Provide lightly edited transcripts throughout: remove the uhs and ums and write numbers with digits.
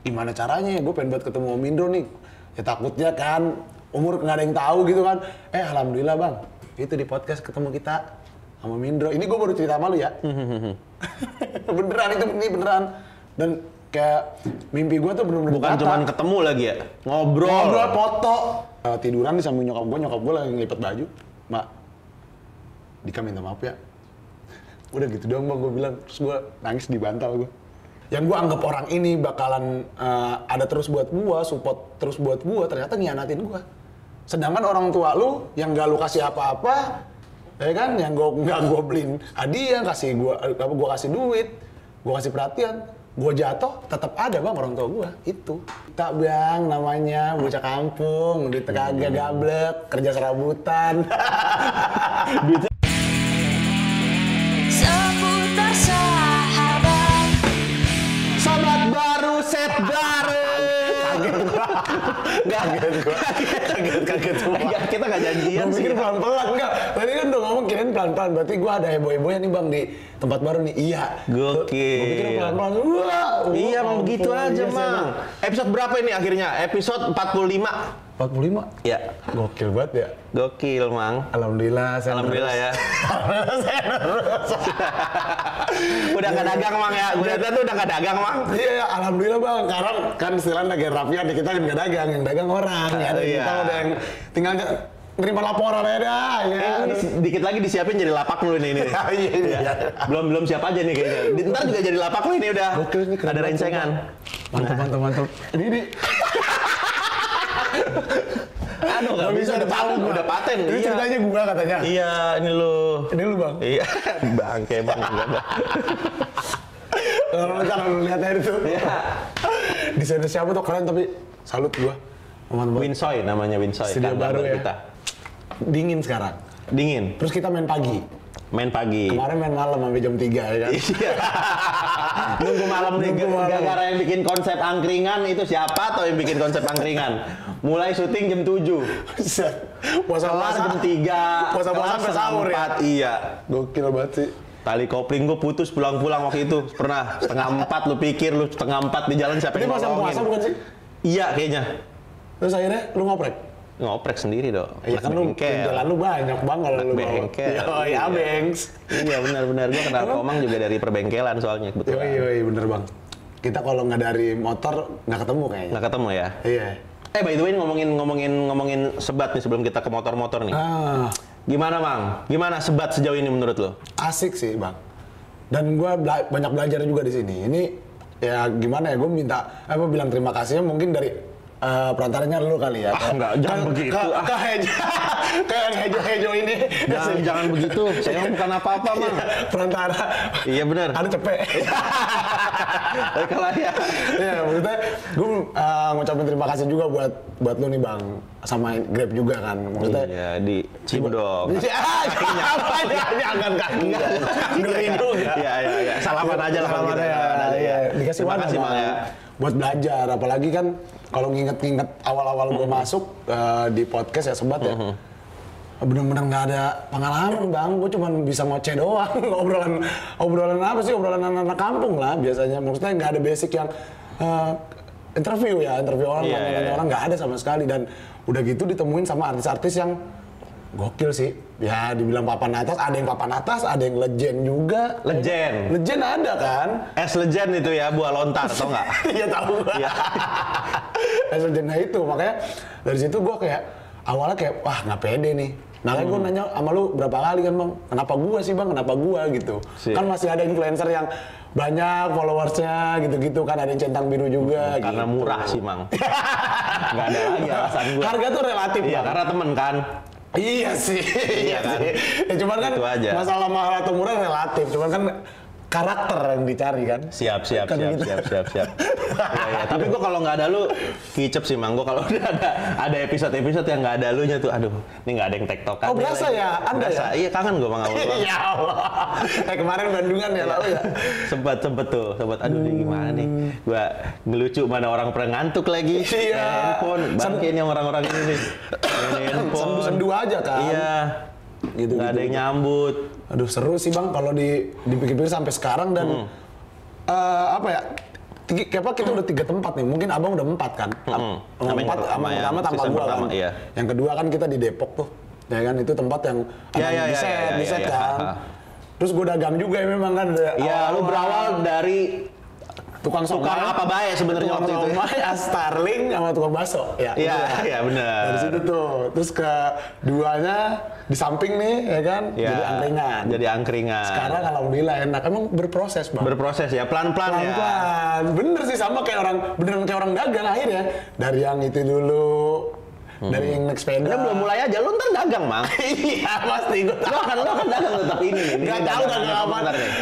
gimana caranya ya gue pengen buat ketemu Om Indro nih. Ya takutnya kan umur nggak ada yang tahu gitu kan. Alhamdulillah bang, itu di podcast ketemu kita sama Om Indro. Ini gue baru cerita sama lu ya. Beneran itu, ini beneran. Dan kayak mimpi gue tuh bener-bener bukan cuma ketemu lagi ya, ngobrol foto. Tiduran di samping nyokap gue lagi ngelipet baju. Mak, Dika minta maaf ya. Udah gitu doang bang, gue bilang. Terus gue nangis di bantal gue. Yang gue anggap orang ini bakalan ada terus buat gue, support terus buat gue, ternyata ngianatin gue. Sedangkan orang tua lu yang gak lu kasih apa-apa, ya kan, yang nggak gue beliin hadiah, gue kasih duit, gue kasih perhatian, gue jatuh, tetap ada bang orang tua gue itu. Tak bang, namanya bocah kampung, duit kagak gablek, kerja serabutan. Seputar sahabat. Sobat baru, set baru. Kaget gua. Kita nggak janjian Gua sih. pikir pelan-pelan, enggak. Tadi kan udah ngomong kirain pelan-pelan, berarti gua ada heboh-hebohnya nih bang di tempat baru nih. Iya. Gokil. Gua pikir pelan-pelan. Wah, Iya, Mang, begitu aja, iya sih, Mang. Episode berapa ini akhirnya? Episode 45. 45? Ya. Gokil banget ya. Gokil, Mang. Alhamdulillah, Alhamdulillah ya. Saya nervous. Udah nggak dagang, Mang ya. Gue lihat tuh udah nggak dagang, Mang. Iya, alhamdulillah bang. Karena kan istilahnya lagi rapian, kita kan nggak dagang, yang dagang orang. Ya, Iya. kita udah yang tinggal nerima laporan aja dah. Ya. Ini dikit lagi disiapin jadi lapak lu ini. Iya. Belum siap aja nih kayaknya. Ntar juga jadi lapak lu ini udah. Gokil, ini keren Ada banget, rencengan. Mantap. Ini. Aduh, nggak bisa udah paten. Ini Iya. ceritanya gua katanya. Iya, ini lu. Ini lu bang. Iya, bangke bang. Kalau ntar lu lihat aja itu. Iya. Desainer siapa tuh keren tapi salut gua. Aman banget. Winsoy namanya Winsoy. Studio baru ya. Kita. Dingin sekarang. Dingin. Terus kita main pagi. Main pagi. Kemarin main malam sampai jam 3 ya kan. Iya. Nunggu malam nih. Nunggu malam. Gara-gara yang bikin konsep angkringan itu siapa atau yang bikin konsep angkringan? Mulai syuting jam 7. Kelar jam 3. Puasa-puasa sampai sahur ya. 4. Iya. Gokil banget sih. Tali kopling gue putus pulang-pulang waktu itu. Pernah setengah 4 lu pikir lu setengah 4 di jalan siapa Ini yang masa nolongin? puasa bukan sih? Iya kayaknya. Terus akhirnya lu ngoprek? Ngoprek sendiri dong. Iya kan lu Bengkel. jalan lu banyak bang kalau lu bawa. Bengkel. Iya, Bengs. Iya benar-benar gue kenal Komang juga dari perbengkelan soalnya kebetulan. Iya, bener bang. Kita kalau nggak dari motor nggak ketemu kayaknya. Nggak ketemu ya? Iya. By the way ngomongin sebat nih sebelum kita ke motor-motor nih. Gimana Mang? Gimana sebat sejauh ini menurut lo? Asik sih bang. Dan gue banyak belajar juga di sini. Ini ya gimana ya? Gue bilang terima kasihnya mungkin dari perantaranya lu kali ya. Enggak, jangan begitu. Kayak hejo ini. Jangan begitu. Saya bukan apa-apa Mang. Perantara. Iya benar. Ada cepet. Kalau ya. Iya, maksudnya gue ngucapin terima kasih juga buat lu nih bang, sama Grab juga kan. Maksudnya. Iya di Cibudok. Jangan kaki. Ngeri juga. Iya. Salaman aja lah kalau kita. Iya. Dikasih Terima wadah kasih Mang ya. buat belajar, apalagi kan kalau nginget-nginget awal-awal gue masuk di podcast ya sebat ya. Bener-bener nggak ada pengalaman bang, gue cuma bisa ngoceh doang. obrolan apa sih, obrolan anak-anak kampung lah biasanya. Maksudnya nggak ada basic yang interview orang, nanya orang nggak ada sama sekali. Dan udah gitu ditemuin sama artis-artis yang gokil sih. Ya dibilang papan atas, ada yang papan atas, ada yang legend juga. Legend ada kan? Es legend itu ya, buah lontar, tau nggak? Iya tahu. Iya. Es legendnya itu, makanya dari situ gue kayak awalnya kayak wah nggak pede nih. Makanya gue nanya sama lu berapa kali kan bang, kenapa gue sih bang, kenapa gue gitu. Kan masih ada influencer yang banyak followersnya gitu-gitu kan, ada yang centang biru juga. Karena gitu. murah sih Mang. Nggak ada lagi alasan gue. Harga tuh relatif. Iya, Bang. karena temen kan. Iya sih. Iya kan? Ya, cuman kan Itu aja. masalah mahal atau murah relatif. Cuman kan karakter yang dicari kan. Siap. Kan gitu. Iya. Tapi gue kalau nggak ada lu kicep sih Mang. Gue kalau udah ada episode yang nggak ada lu nya tuh, aduh, ini nggak ada yang tektokan. Oh berasa ya? Ada Berasa. ya? Iya kangen gue Mang awal. Ya Allah. Kemarin Bandungan ya lalu ya. Sempat tuh. Aduh ini gimana nih? Gue ngelucu mana orang pernah ngantuk lagi. Iya. Handphone. Bangke nih orang-orang ini nih. Main handphone. Sendu aja kan. Iya. Gitu, nggak ada yang nyambut. Aduh seru sih bang kalau dipikir-pikir sampai sekarang dan apa ya, kita udah 3 tempat nih, mungkin abang udah 4 kan? Sama yang Pertama tanpa season gua pertama, kan. iya. Yang kedua kan kita di Depok tuh, ya kan itu tempat yang di set kan. Terus gue dagang juga ya memang kan. Iya, lu berawal dari tukang apa baik sebenarnya waktu itu. Tukang somai, Starling sama tukang bakso. Ya, Iya benar. dari situ tuh. Terus keduanya di samping nih, ya kan, jadi angkringan. Jadi angkringan. Sekarang alhamdulillah enak. Emang berproses bang. Berproses ya, pelan-pelan ya. Pelan-pelan. Bener sih sama kayak beneran kayak orang dagang akhirnya. Dari yang itu dulu. Dari yang naik sepeda. Karena belum mulai aja, lu ntar dagang, Mang. Iya, pasti. Lu kan dagang tetap ini. Nggak tahu dagang apa.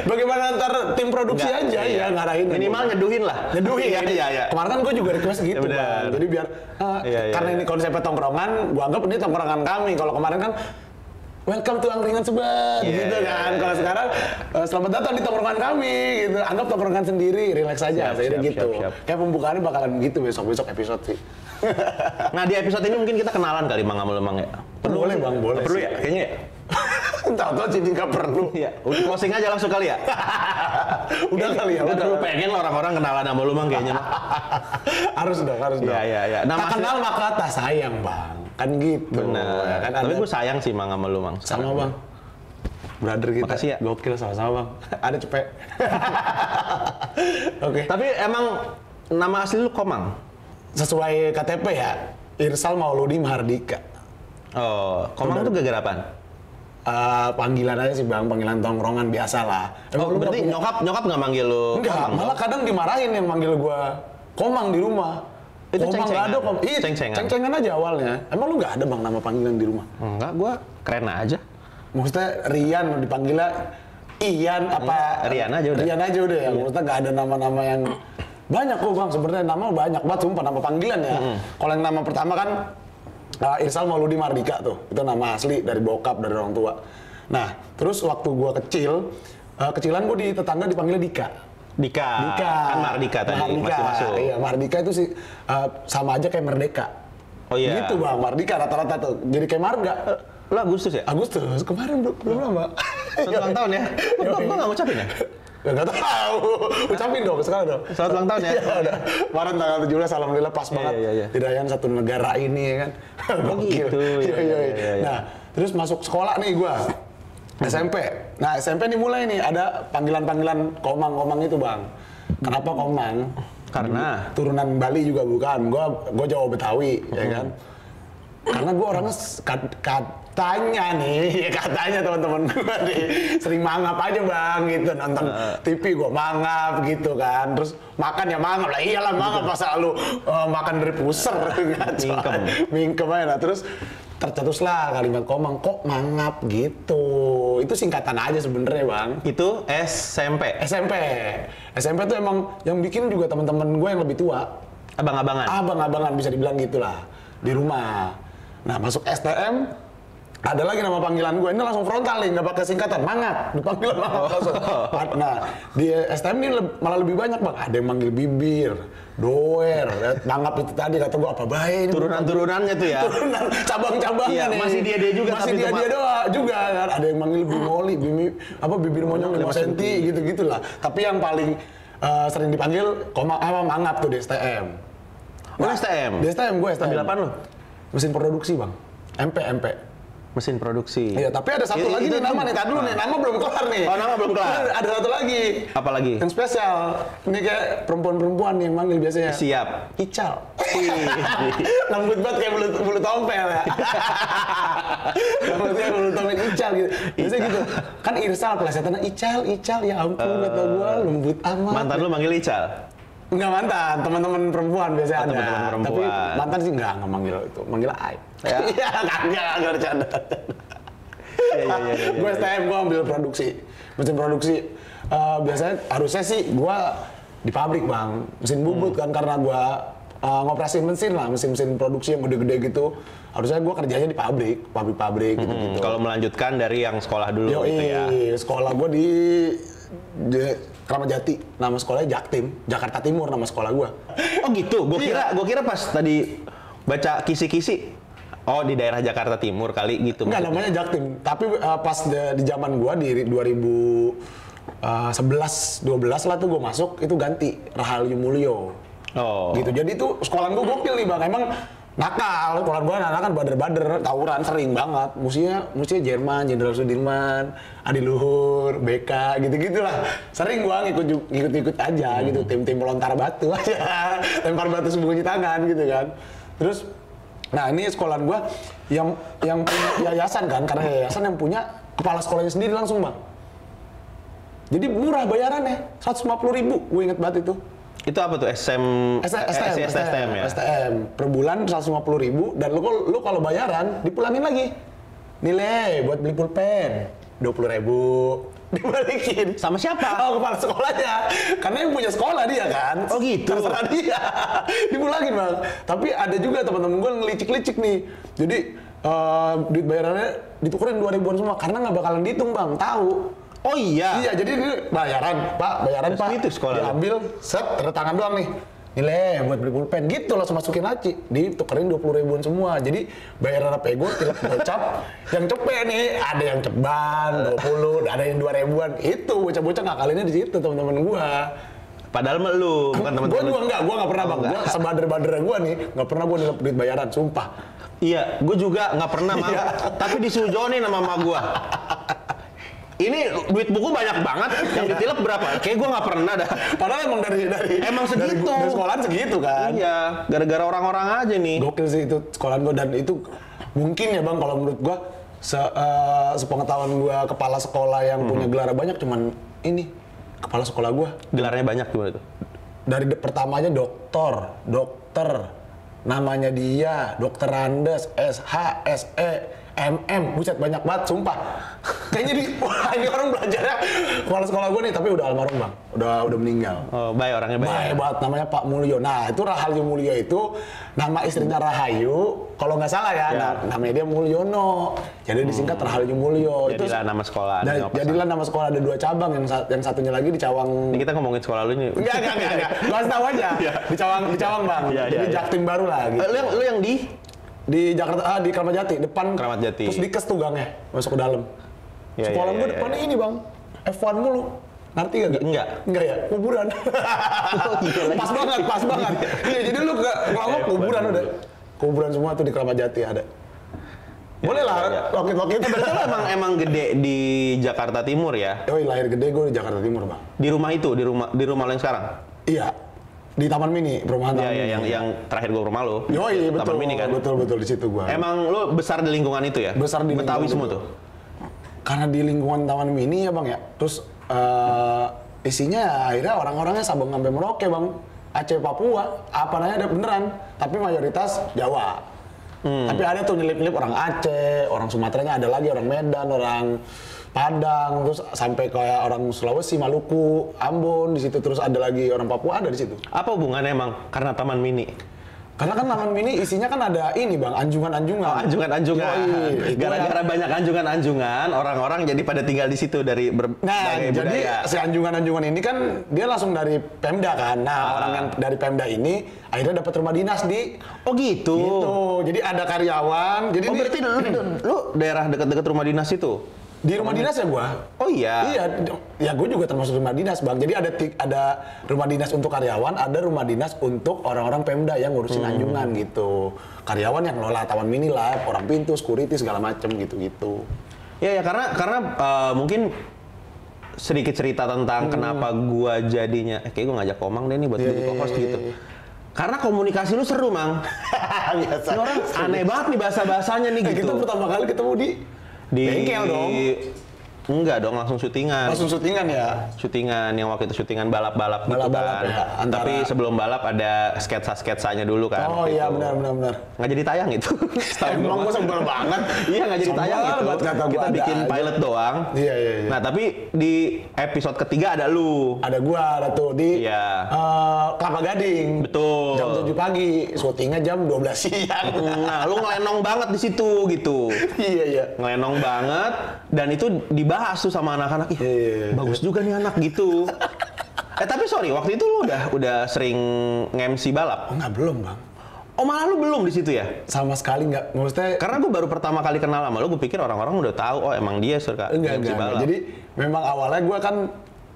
Bagaimana ntar tim produksi aja ya ngarahin. Minimal nyeduhin lah. Nyeduhin. Iya. Kemarin kan gue juga request gitu, Bang. Jadi biar, karena ini konsepnya tongkrongan, gue anggap ini tongkrongan kami. Kalau kemarin kan, welcome to angkringan Sebat, gitu kan. Kalau sekarang, selamat datang di tongkrongan kami, gitu. Anggap tongkrongan sendiri, relax aja. Jadi gitu. Kayak pembukaannya bakalan gitu besok episode sih. Nah di episode ini mungkin kita kenalan kali Mang sama Lemang ya. Boleh bang, boleh. Perlu ya? Kayaknya ya. Tahu-tahu jadi nggak perlu. Iya. Udah closing aja langsung kali ya. Udah kali ya. Udah terlalu pengen lah orang-orang kenalan sama lu Mang kayaknya. Harus dong. Iya. Nah, tak kenal maka tak sayang bang. Kan gitu. Benar. Ya, kan Tapi gue sayang sih Mang sama lu Mang. Sama bang. Brother kita. Makasih ya. Gokil sama-sama bang. Ada cepet. Oke. Tapi emang nama asli lu Komang? Sesuai KTP ya, Irsal Mauludi Mahardika. Oh, Komang tuh gara-gara apaan? Panggilan aja sih bang, panggilan tongkrongan biasa lah. Oh, berarti nyokap nggak manggil lu Enggak, Komang? malah kadang dimarahin yang manggil gua Komang di rumah. Itu Komang nggak ada Komang. Iya, ceng-cengan aja awalnya. Emang lu nggak ada bang nama panggilan di rumah? Enggak, gua keren aja. Maksudnya Rian dipanggilnya Ian apa? Rian aja udah. Rian aja udah ya. Maksudnya nggak ada nama-nama yang banyak kok bang. Sebenarnya nama banyak banget sumpah nama panggilan ya. Kalau yang nama pertama kan Irsal Mauludi Mardika tuh. Itu nama asli dari bokap, dari orang tua. Nah, terus waktu gua kecil, kecilan gua di tetangga dipanggilnya Dika. Kan Mardika tadi masih masuk. Iya, Mardika itu sih sama aja kayak Merdeka. Oh iya. Gitu bang, Mardika rata-rata tuh. Jadi kayak Marga. Lu Agustus ya? Agustus, kemarin belum lama. Selamat ulang tahun ya? Gua nggak ngucapin ya? Nggak tahu. Ucapin dong, sekarang dong. Selamat ulang tahun ya? Iya, udah. Kemarin tanggal 17, alhamdulillah pas banget. Iya. Dirayain satu negara ini ya kan. Gokil. gitu, iya. Nah, terus masuk sekolah nih gua. SMP. Nah, SMP nih mulai nih ada panggilan-panggilan Komang itu, Bang. Kenapa Komang? Karena turunan Bali juga bukan. Gua Jawa Betawi, ya kan. Karena gua orangnya katanya teman-teman gue nih sering mangap aja bang gitu, nonton TV gue mangap gitu kan, terus makan ya mangap lah, iyalah mangap masa lu makan dari puser mingkem aja. Nah, terus tercetuslah kalimat Komang, kok mangap gitu. Itu singkatan aja sebenarnya bang. Itu SMP tuh emang yang bikin juga teman-teman gue yang lebih tua, abang-abangan bisa dibilang gitulah di rumah. Nah, masuk STM ada lagi nama panggilan gue, ini langsung frontal nih, nggak pakai singkatan, mangap, dipanggil mangap langsung. Nah, di STM ini malah lebih banyak bang, ada yang manggil bibir, doer, mangap itu tadi kata gue apa baik. Turunan-turunannya tuh ya? Turunan, cabang-cabangnya iya, nih. Masih dia juga. Masih dia doang juga kan, ada yang manggil bimoli, bibir monyong 5 cm, gitu-gitulah. Tapi yang paling sering dipanggil mangap tuh di STM. Nah, STM? Di STM gue, STM. Ambil apaan lu? Mesin produksi bang, MP. Mesin produksi. Iya, tapi ada satu lagi nih nama nih. Tadi dulu nih, nama belum kelar nih. Oh, nama belum kelar. Ada satu lagi. Apa lagi? Yang spesial. Ini kayak perempuan-perempuan yang manggil biasanya. Siap. Ical. Lembut banget kayak bulu tompel ya. Lembut kayak bulu tompel Ical gitu. Biasanya gitu. Kan Irsal pelesetannya Ical ya ampun kata gua lembut amat. Mantan lu manggil Ical? Enggak mantan, teman-teman perempuan biasanya ada. Teman-teman perempuan. Tapi mantan sih enggak manggil itu, manggil Aib. Ya? Iya, kagak bercanda. Iya. Gue STM, gue ambil produksi, mesin produksi. Biasanya harusnya sih gue di pabrik bang, mesin bubut kan, karena gue ngoperasin mesin lah, mesin produksi yang gede-gede gitu. Harusnya gue kerjanya di pabrik gitu-gitu. Kalau melanjutkan dari yang sekolah dulu gitu ya? Sekolah gue di Kramat Jati, nama sekolahnya Jaktim, Jakarta Timur nama sekolah gue. Oh gitu, gue kira pas tadi baca kisi-kisi, oh di daerah Jakarta Timur kali gitu. Enggak, namanya Jaktim, tapi pas di zaman gue di 2000 11, 12 lah tuh gue masuk, itu ganti Rahayu Mulyo. Oh. Gitu. Jadi tuh sekolahan gue gokil nih bang. Emang nakal, sekolahan gue anak kan bader-bader, tawuran sering banget. Musuhnya Jerman, Jenderal Sudirman, Adi Luhur, BK, gitu-gitulah. Sering gue ngikut aja gitu, tim-tim melontar batu aja, lempar batu sembunyi tangan gitu kan. Terus, nah ini sekolahan gue yang punya yayasan kan, karena yayasan yang punya kepala sekolahnya sendiri langsung bang. Jadi murah bayarannya, 150.000, gue inget banget itu. Itu apa tuh? STM ya? STM. Per bulan 150.000 dan lu kalau bayaran dipulangin lagi. Nilai buat beli pulpen 20.000 dibalikin. Sama siapa? Oh, kepala sekolahnya. Karena yang punya sekolah dia kan. Oh gitu. Terserah dia. Dipulangin bang. Tapi ada juga teman-teman gue ngelicik-licik nih. Jadi duit bayarannya ditukerin 2.000-an semua karena nggak bakalan dihitung bang. Tahu. Oh iya. Iya, jadi ini bayaran Pak. Itu sekolah. Diambil, set, tanda tangan doang nih. Nilai buat beli pulpen, gitu langsung masukin laci. Ditukerin 20.000-an semua. Jadi bayaran apa ego, tilap gocap. Yang cepet nih, ada yang ceban 20, ada yang 2.000-an. Itu bocah-bocah ngakalinnya di situ teman-teman gua. Padahal lu, bukan teman-teman. Gua nggak pernah bang. Gua sebader-badernya gua nih, nggak pernah gua nilap duit bayaran, sumpah. Iya, gue juga nggak pernah Mam. Tapi disujonin sama mama gua. Ini duit buku banyak banget, yang ditilep berapa? Kayak gue nggak pernah dah. Padahal emang dari emang segitu. Dari sekolahan segitu kan. Iya, gara-gara orang-orang aja nih. Gokil sih itu sekolahan gue, dan itu mungkin ya bang kalau menurut gue sepengetahuan gue kepala sekolah yang punya gelar banyak cuman ini kepala sekolah gue. Gelarnya banyak gimana tuh? Dari pertamanya dokter, namanya dia, Dokter Andes, SH, SE, MM, buset banyak banget, sumpah. Kayaknya wah ini orang belajarnya kepala sekolah gue nih, tapi udah almarhum bang, udah meninggal. Oh, baik orangnya baik. Baik banget, namanya Pak Mulyo. Nah itu Rahayu Mulyo itu nama istrinya Rahayu, kalau nggak salah ya, namanya dia Mulyono. Jadi disingkat Rahayu Mulyo. Jadilah nama sekolah. Jadilah nama sekolah, ada 2 cabang, yang satunya lagi di Cawang. Ini kita ngomongin sekolah lu nih. Enggak. Gua kasih tahu aja. Di Cawang bang. Jadi Jaktim baru lah. Gitu. Lu yang di Jakarta, di Kramat Jati, depan. Kramat Jati. Terus dikes tuh gangnya, masuk ke dalam. Sekolah gue depannya ini bang, F1 mulu. Ngerti gak? Enggak ya? Kuburan. Pas banget. Iya, jadi lu ke ngelawak kuburan udah. Kuburan semua tuh di Kramat Jati ada. Boleh lah, wakit-wakit. Berarti lu emang gede di Jakarta Timur ya? Oh, lahir gede gue di Jakarta Timur bang. Di rumah itu, di rumah lo yang sekarang? Iya. Di Taman Mini, perumahan Taman Mini. Iya, yang terakhir gue rumah lo. Yoi, betul. Taman Mini kan? Betul di situ gua. Emang lo besar di lingkungan itu ya? Besar di Betawi lingkungan semua itu. tuh? Karena di lingkungan Taman Mini ya bang ya. Terus isinya ya, akhirnya orang-orangnya Sabang sampai Merauke bang. Aceh, Papua, apa namanya ada beneran. Tapi mayoritas Jawa. Tapi ada tuh nyelip-nyelip orang Aceh, orang Sumateranya ada lagi, orang Medan, orang Padang, terus sampai kayak orang Sulawesi, Maluku, Ambon di situ, terus ada lagi orang Papua ada di situ. Apa hubungannya emang karena Taman Mini? Karena kan Taman Mini isinya kan ada ini bang, anjungan-anjungan. Oh, anjungan-anjungan. Gara-gara banyak anjungan-anjungan, orang-orang jadi pada tinggal di situ dari berbagai jadi budaya. si anjungan-anjungan ini kan dia langsung dari Pemda kan. Nah, orang yang dari Pemda ini akhirnya dapat rumah dinas di. Oh gitu. Gitu. Jadi ada karyawan. Jadi berarti lu daerah dekat-dekat rumah dinas itu? Di rumah dinas ya gua. Oh iya. Iya, ya gua juga termasuk rumah dinas bang. Jadi ada rumah dinas untuk karyawan, ada rumah dinas untuk orang-orang Pemda yang ngurusin anjungan gitu. Karyawan yang ngelola Taman Mini lah, orang pintu, security segala macem gitu-gitu. Ya karena mungkin sedikit cerita tentang kenapa gua jadinya, kayak gua ngajak Komang deh nih buat jadi co-host gitu. Karena komunikasi lu seru, Mang. Biasa. Ini orang aneh banget nih bahasa-bahasanya nih gitu. Kita pertama kali ketemu di bengkel dong. Enggak dong, langsung syutingan. Langsung syutingan ya? Syutingan, yang waktu itu syutingan balap-balap gitu kan. Ya, Tapi sebelum balap ada sketsa-sketsanya dulu kan. Oh iya, benar. Nggak jadi tayang itu. Emang gue sebel banget. Iya, nggak jadi tayang itu. Kita bikin pilot doang. Iya. Nah, tapi di episode ketiga ada lu. Ada gua, ada tuh di Kelapa Gading. Betul. Jam 7 pagi, syutingnya jam 12 siang. Nah, lu ngelenong banget di situ gitu. Iya. Ngelenong banget, dan itu dibahas tuh sama anak-anak. Bagus juga nih anak gitu. Tapi sorry, waktu itu lu udah sering nge-MC balap? Enggak, belum bang. Oh malah lu belum di situ ya? Sama sekali nggak, maksudnya. Karena gue baru pertama kali kenal sama lu, gue pikir orang-orang udah tahu, oh emang dia suka Enggak. balap. Jadi memang awalnya gue kan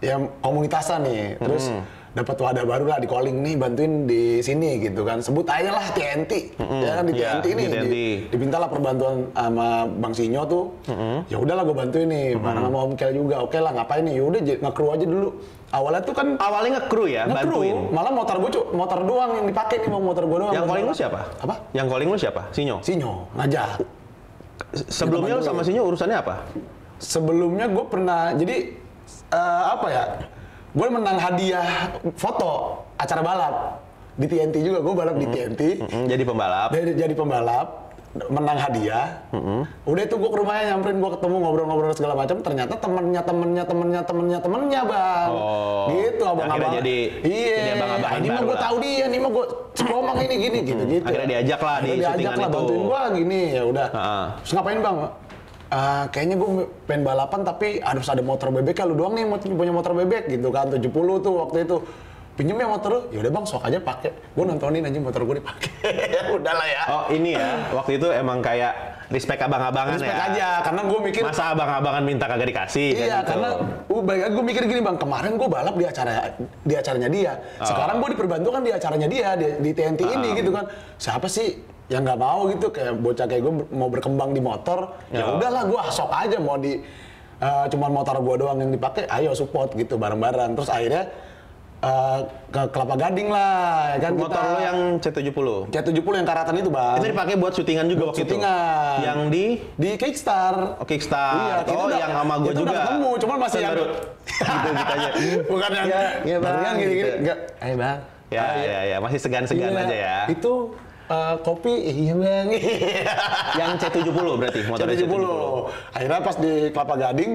ya komunitasan nih, terus dapat wadah baru lah di calling nih, bantuin di sini gitu kan, sebut aja lah TNT, ya kan di Iya, TNT ini di TNT. dimintalah perbantuan sama Bang Sinyo tuh, ya udahlah gue bantuin nih, bareng sama Om Kel juga, oke lah ngapain nih, yaudah nge-crew aja dulu, awalnya tuh kan Awalnya nge-crew ya, nge-crew, bantuin. malah motor doang yang dipakai nih, bang, motor gue doang. Yang calling lu siapa? Apa? Yang calling lu siapa? Sinyo. Sinyo ngajak. Sebelumnya lu sama Sinyo urusannya apa? Sebelumnya gue pernah, jadi apa ya, gue menang hadiah foto acara balap di TNT juga, gue balap di TNT. Jadi pembalap. Jadi pembalap, menang hadiah. Udah itu gue ke rumahnya, nyamperin, gue ketemu, ngobrol-ngobrol segala macam. Ternyata temennya bang. Oh. Gitu abang-abang. Akhirnya jadi abang-abangan ini mah baru gue lah. tahu dia, ini mah gue ngomong ini gini gitu. Akhirnya diajak lah di syutingan itu. Bantuin gue gini, ya udah. Heeh. Terus ngapain bang? Kayaknya gue pengen balapan tapi harus ada motor bebek, lu doang nih punya motor bebek gitu kan, 70 tuh waktu itu. Pinjem ya motor lu, yaudah bang sok aja pakai. Gue nontonin aja motor gue dipakai. Udahlah ya. Oh ini ya, waktu itu emang kayak respect abang-abangan Respect ya? aja, karena gue mikir. Masa abang-abangan minta kagak dikasih? Iya, kan gitu. karena gue mikir gini bang, kemarin gue balap di acaranya dia. Sekarang gue diperbantukan di acaranya dia, di TNT ini gitu kan. Siapa sih yang nggak mau gitu, kayak bocah kayak gue mau berkembang di motor, ya udahlah gue sok aja mau di cuman motor gue doang yang dipakai, ayo support gitu bareng-bareng. Terus akhirnya ke Kelapa Gading lah, ya kan. Motor kita, lo yang C70? C70 yang karatan itu bang. Itu dipakai buat syutingan juga waktu syutingan. itu? Yang di Kickstar. Oh, Kickstar. Iya, kita Oh, udah, yang sama gue kita juga. udah ketemu, cuman masih yang baru gitu aja. bukan yang Iya, Bang, barengan gini-gini. gitu. Enggak, bang. Ya, masih segan-segan Iya, aja ya. Itu kopi, iya bang. Yang C70 berarti, motor C70. Akhirnya pas di Kelapa Gading,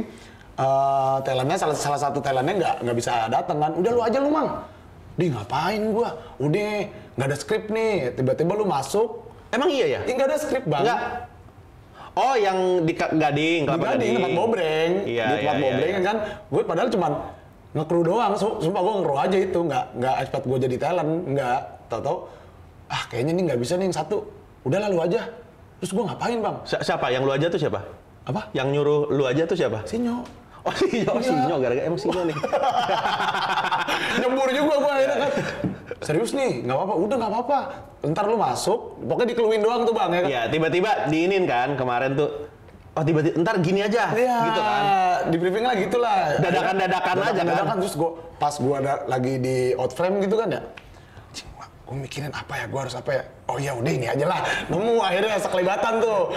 talentnya salah satu talentnya nggak bisa datang kan. Udah lu aja lu mang. Di ngapain gua? Udah nggak ada skrip nih. Tiba-tiba lu masuk. Emang iya ya? Nggak ada skrip bang. Enggak. Oh, yang di Gading, Di Kelapa Gading, tempat bobreng. Iya, di tempat bobreng iya. kan. Gue padahal cuman nge-crew doang. Sumpah gue nge-crew aja itu. Nggak expect gue jadi talent. Nggak. Tahu-tahu, kayaknya ini nggak bisa nih yang satu. Udah lah lu aja. Terus gue ngapain bang? Siapa? Yang lu aja tuh siapa? Apa? Yang nyuruh lu aja tuh siapa? Sinyo. Oh, Sinyo, gara-gara emang Sinyo nih. Nyembur juga gue akhirnya kan. Serius nih, nggak apa-apa. Udah nggak apa-apa. Ntar lu masuk, pokoknya dikeluin doang tuh bang ya kan. Iya, tiba-tiba diinin kan kemarin tuh. Oh, tiba-tiba ntar gini aja, Iya, gitu kan. di briefing lah gitu lah. Dadakan-dadakan aja kan. Dadakan, terus pas gue lagi di outframe gitu kan ya. Gue mikirin apa ya, gue harus apa ya. Oh ya udah ini aja lah. Nemu akhirnya sekelibatan tuh.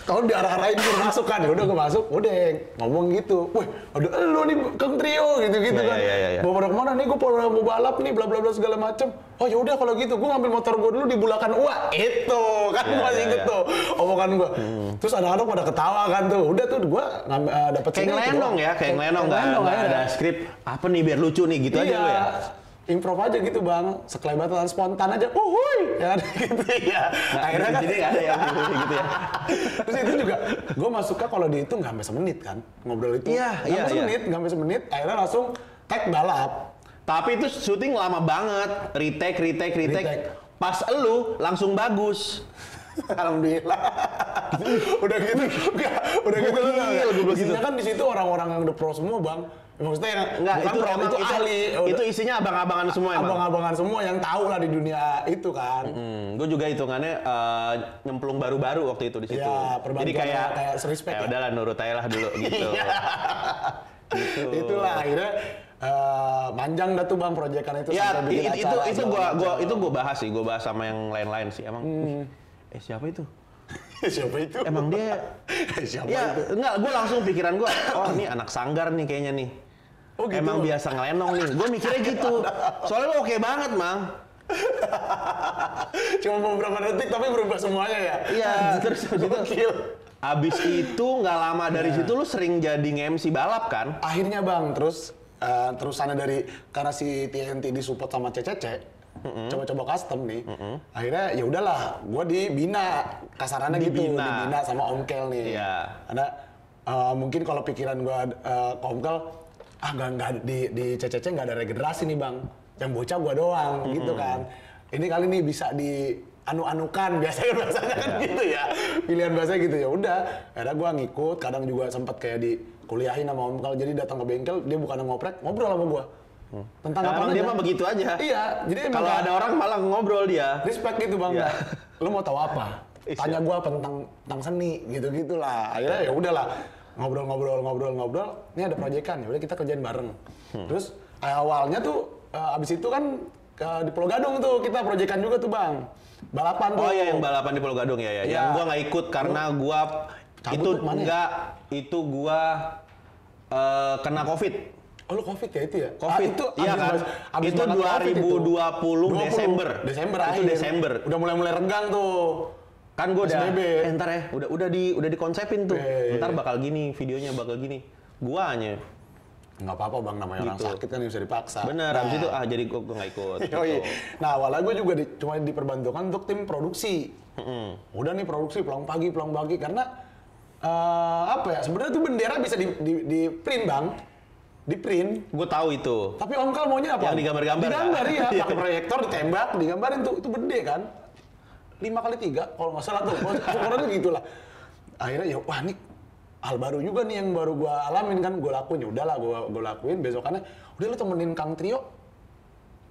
Kalau diarah-arahin gue masuk kan, ya udah gue masuk, udah ngomong gitu. Wih, aduh lu nih Kang Trio gitu-gitu Iya, kan. iya. Mau pada kemana nih? Gue mau balap nih, bla bla bla segala macem. Oh ya udah kalau gitu, gue ngambil motor gue dulu di Bulakan Ua. Itu kan Iya, masih inget tuh omongan gue. Terus anak-anak pada ketawa kan tuh. Udah tuh gue dapet Kayak ngelenong ya, kayak ngelenong nggak ada skrip. Apa nih biar lucu nih, gitu aja lu ya? Improv aja gitu bang, sekelibatan spontan aja, uhuy, ya gitu ya. Akhirnya kan, Jadi nggak ada yang gitu ya. Terus itu juga, gue masuknya kalau di itu nggak sampai semenit kan, ngobrol itu. Iya, Nggak sampai semenit, akhirnya langsung tag balap. Tapi itu syuting lama banget, retake. Pas elu langsung bagus. Alhamdulillah. Udah gitu, udah gitu loh. Isinya kan di situ orang-orang yang udah pro semua bang. Maksudnya yang Enggak, bukan itu pro, emang itu ahli. Itu isinya abang-abangan semua emang. Abang-abangan semua yang tahu lah di dunia itu kan. Gue juga hitungannya nyemplung baru-baru waktu itu di situ. Iya, Jadi kayak respect ya. udahlah nurut aja lah dulu gitu. Iya. Gitu. Itulah akhirnya panjang dah tuh bang proyekan itu Ya, sampai bikin acara. itu gua bahas sih, gua bahas sama yang lain-lain sih. Emang siapa itu? Siapa itu? Emang dia Siapa ya itu? enggak, gua langsung pikiran gua, oh ini anak sanggar nih kayaknya nih. Oh, gitu. Emang biasa ngelenong nih. Gua mikirnya gitu. Soalnya lu oke banget, Mang. Cuma beberapa detik tapi berubah semuanya ya. Iya, terus Gokil. abis itu nggak lama dari situ lu sering jadi nge-MC balap kan? Akhirnya bang, terus terusannya dari karena si TNT disupport sama CCC, coba-coba custom nih. Akhirnya ya udahlah, gue dibina kasarannya gitu, dibina sama Om Kel nih. Iya. Ada mungkin kalau pikiran gue ke Om Kel, nggak di CCC nggak ada regenerasi nih bang, yang bocah gue doang gitu kan. ini kali nih bisa di anu-anukan, biasanya kan gitu ya, pilihan bahasanya gitu. Ya udah, akhirnya gue ngikut, kadang juga sempat kayak dikuliahin sama Om Kal, jadi datang ke bengkel, dia bukan ngoprek, ngobrol sama gue. Tentang apa Emang dia aja. mah begitu aja. Iya, jadi emang Kalau kayak ada orang malah ngobrol dia. respect gitu bang. Iya. Lu mau tahu apa? Tanya gue apa tentang seni, gitu-gitulah. Akhirnya ya udahlah, ngobrol. Ini ada proyekan, ya udah kita kerjain bareng. Terus awalnya tuh abis itu kan di Pulau Gadung tuh kita proyekan juga tuh bang. Balapan tuh. Oh iya, yang balapan di Pulau Gadung ya. Iya. Yang gua nggak ikut karena gua Cabut itu tuh kemana ya? enggak, itu gua kena COVID. Oh lu COVID ya itu ya? COVID. Itu Iya kan? abis Itu banget COVID 2020 Desember. Desember Itu akhir. Desember. Udah mulai renggang tuh. Kan gua udah PSBB. ntar ya, udah dikonsepin tuh. Iya. Ntar bakal gini, videonya bakal gini. Guanya Nggak apa-apa bang, namanya orang Gitu. sakit kan bisa dipaksa. bener, Nah. abis itu jadi gua nggak ikut. Yoi. Gitu. Nah awalnya gue juga cuma diperbantukan untuk tim produksi. Udah nih produksi pulang pagi karena apa ya sebenarnya tuh bendera bisa di print bang, di print. Gue tahu itu. Tapi Om Kal maunya apa? Yang digambar-gambar, Digambar kan? iya, pakai proyektor ditembak, digambarin tuh itu gede kan. 5x3 kalau nggak salah tuh, ukurannya gitulah. Akhirnya ya wah nih hal baru juga nih yang baru gua alamin kan, gua lakuin. Ya udahlah gua lakuin, besokannya udah lu temenin Kang Trio.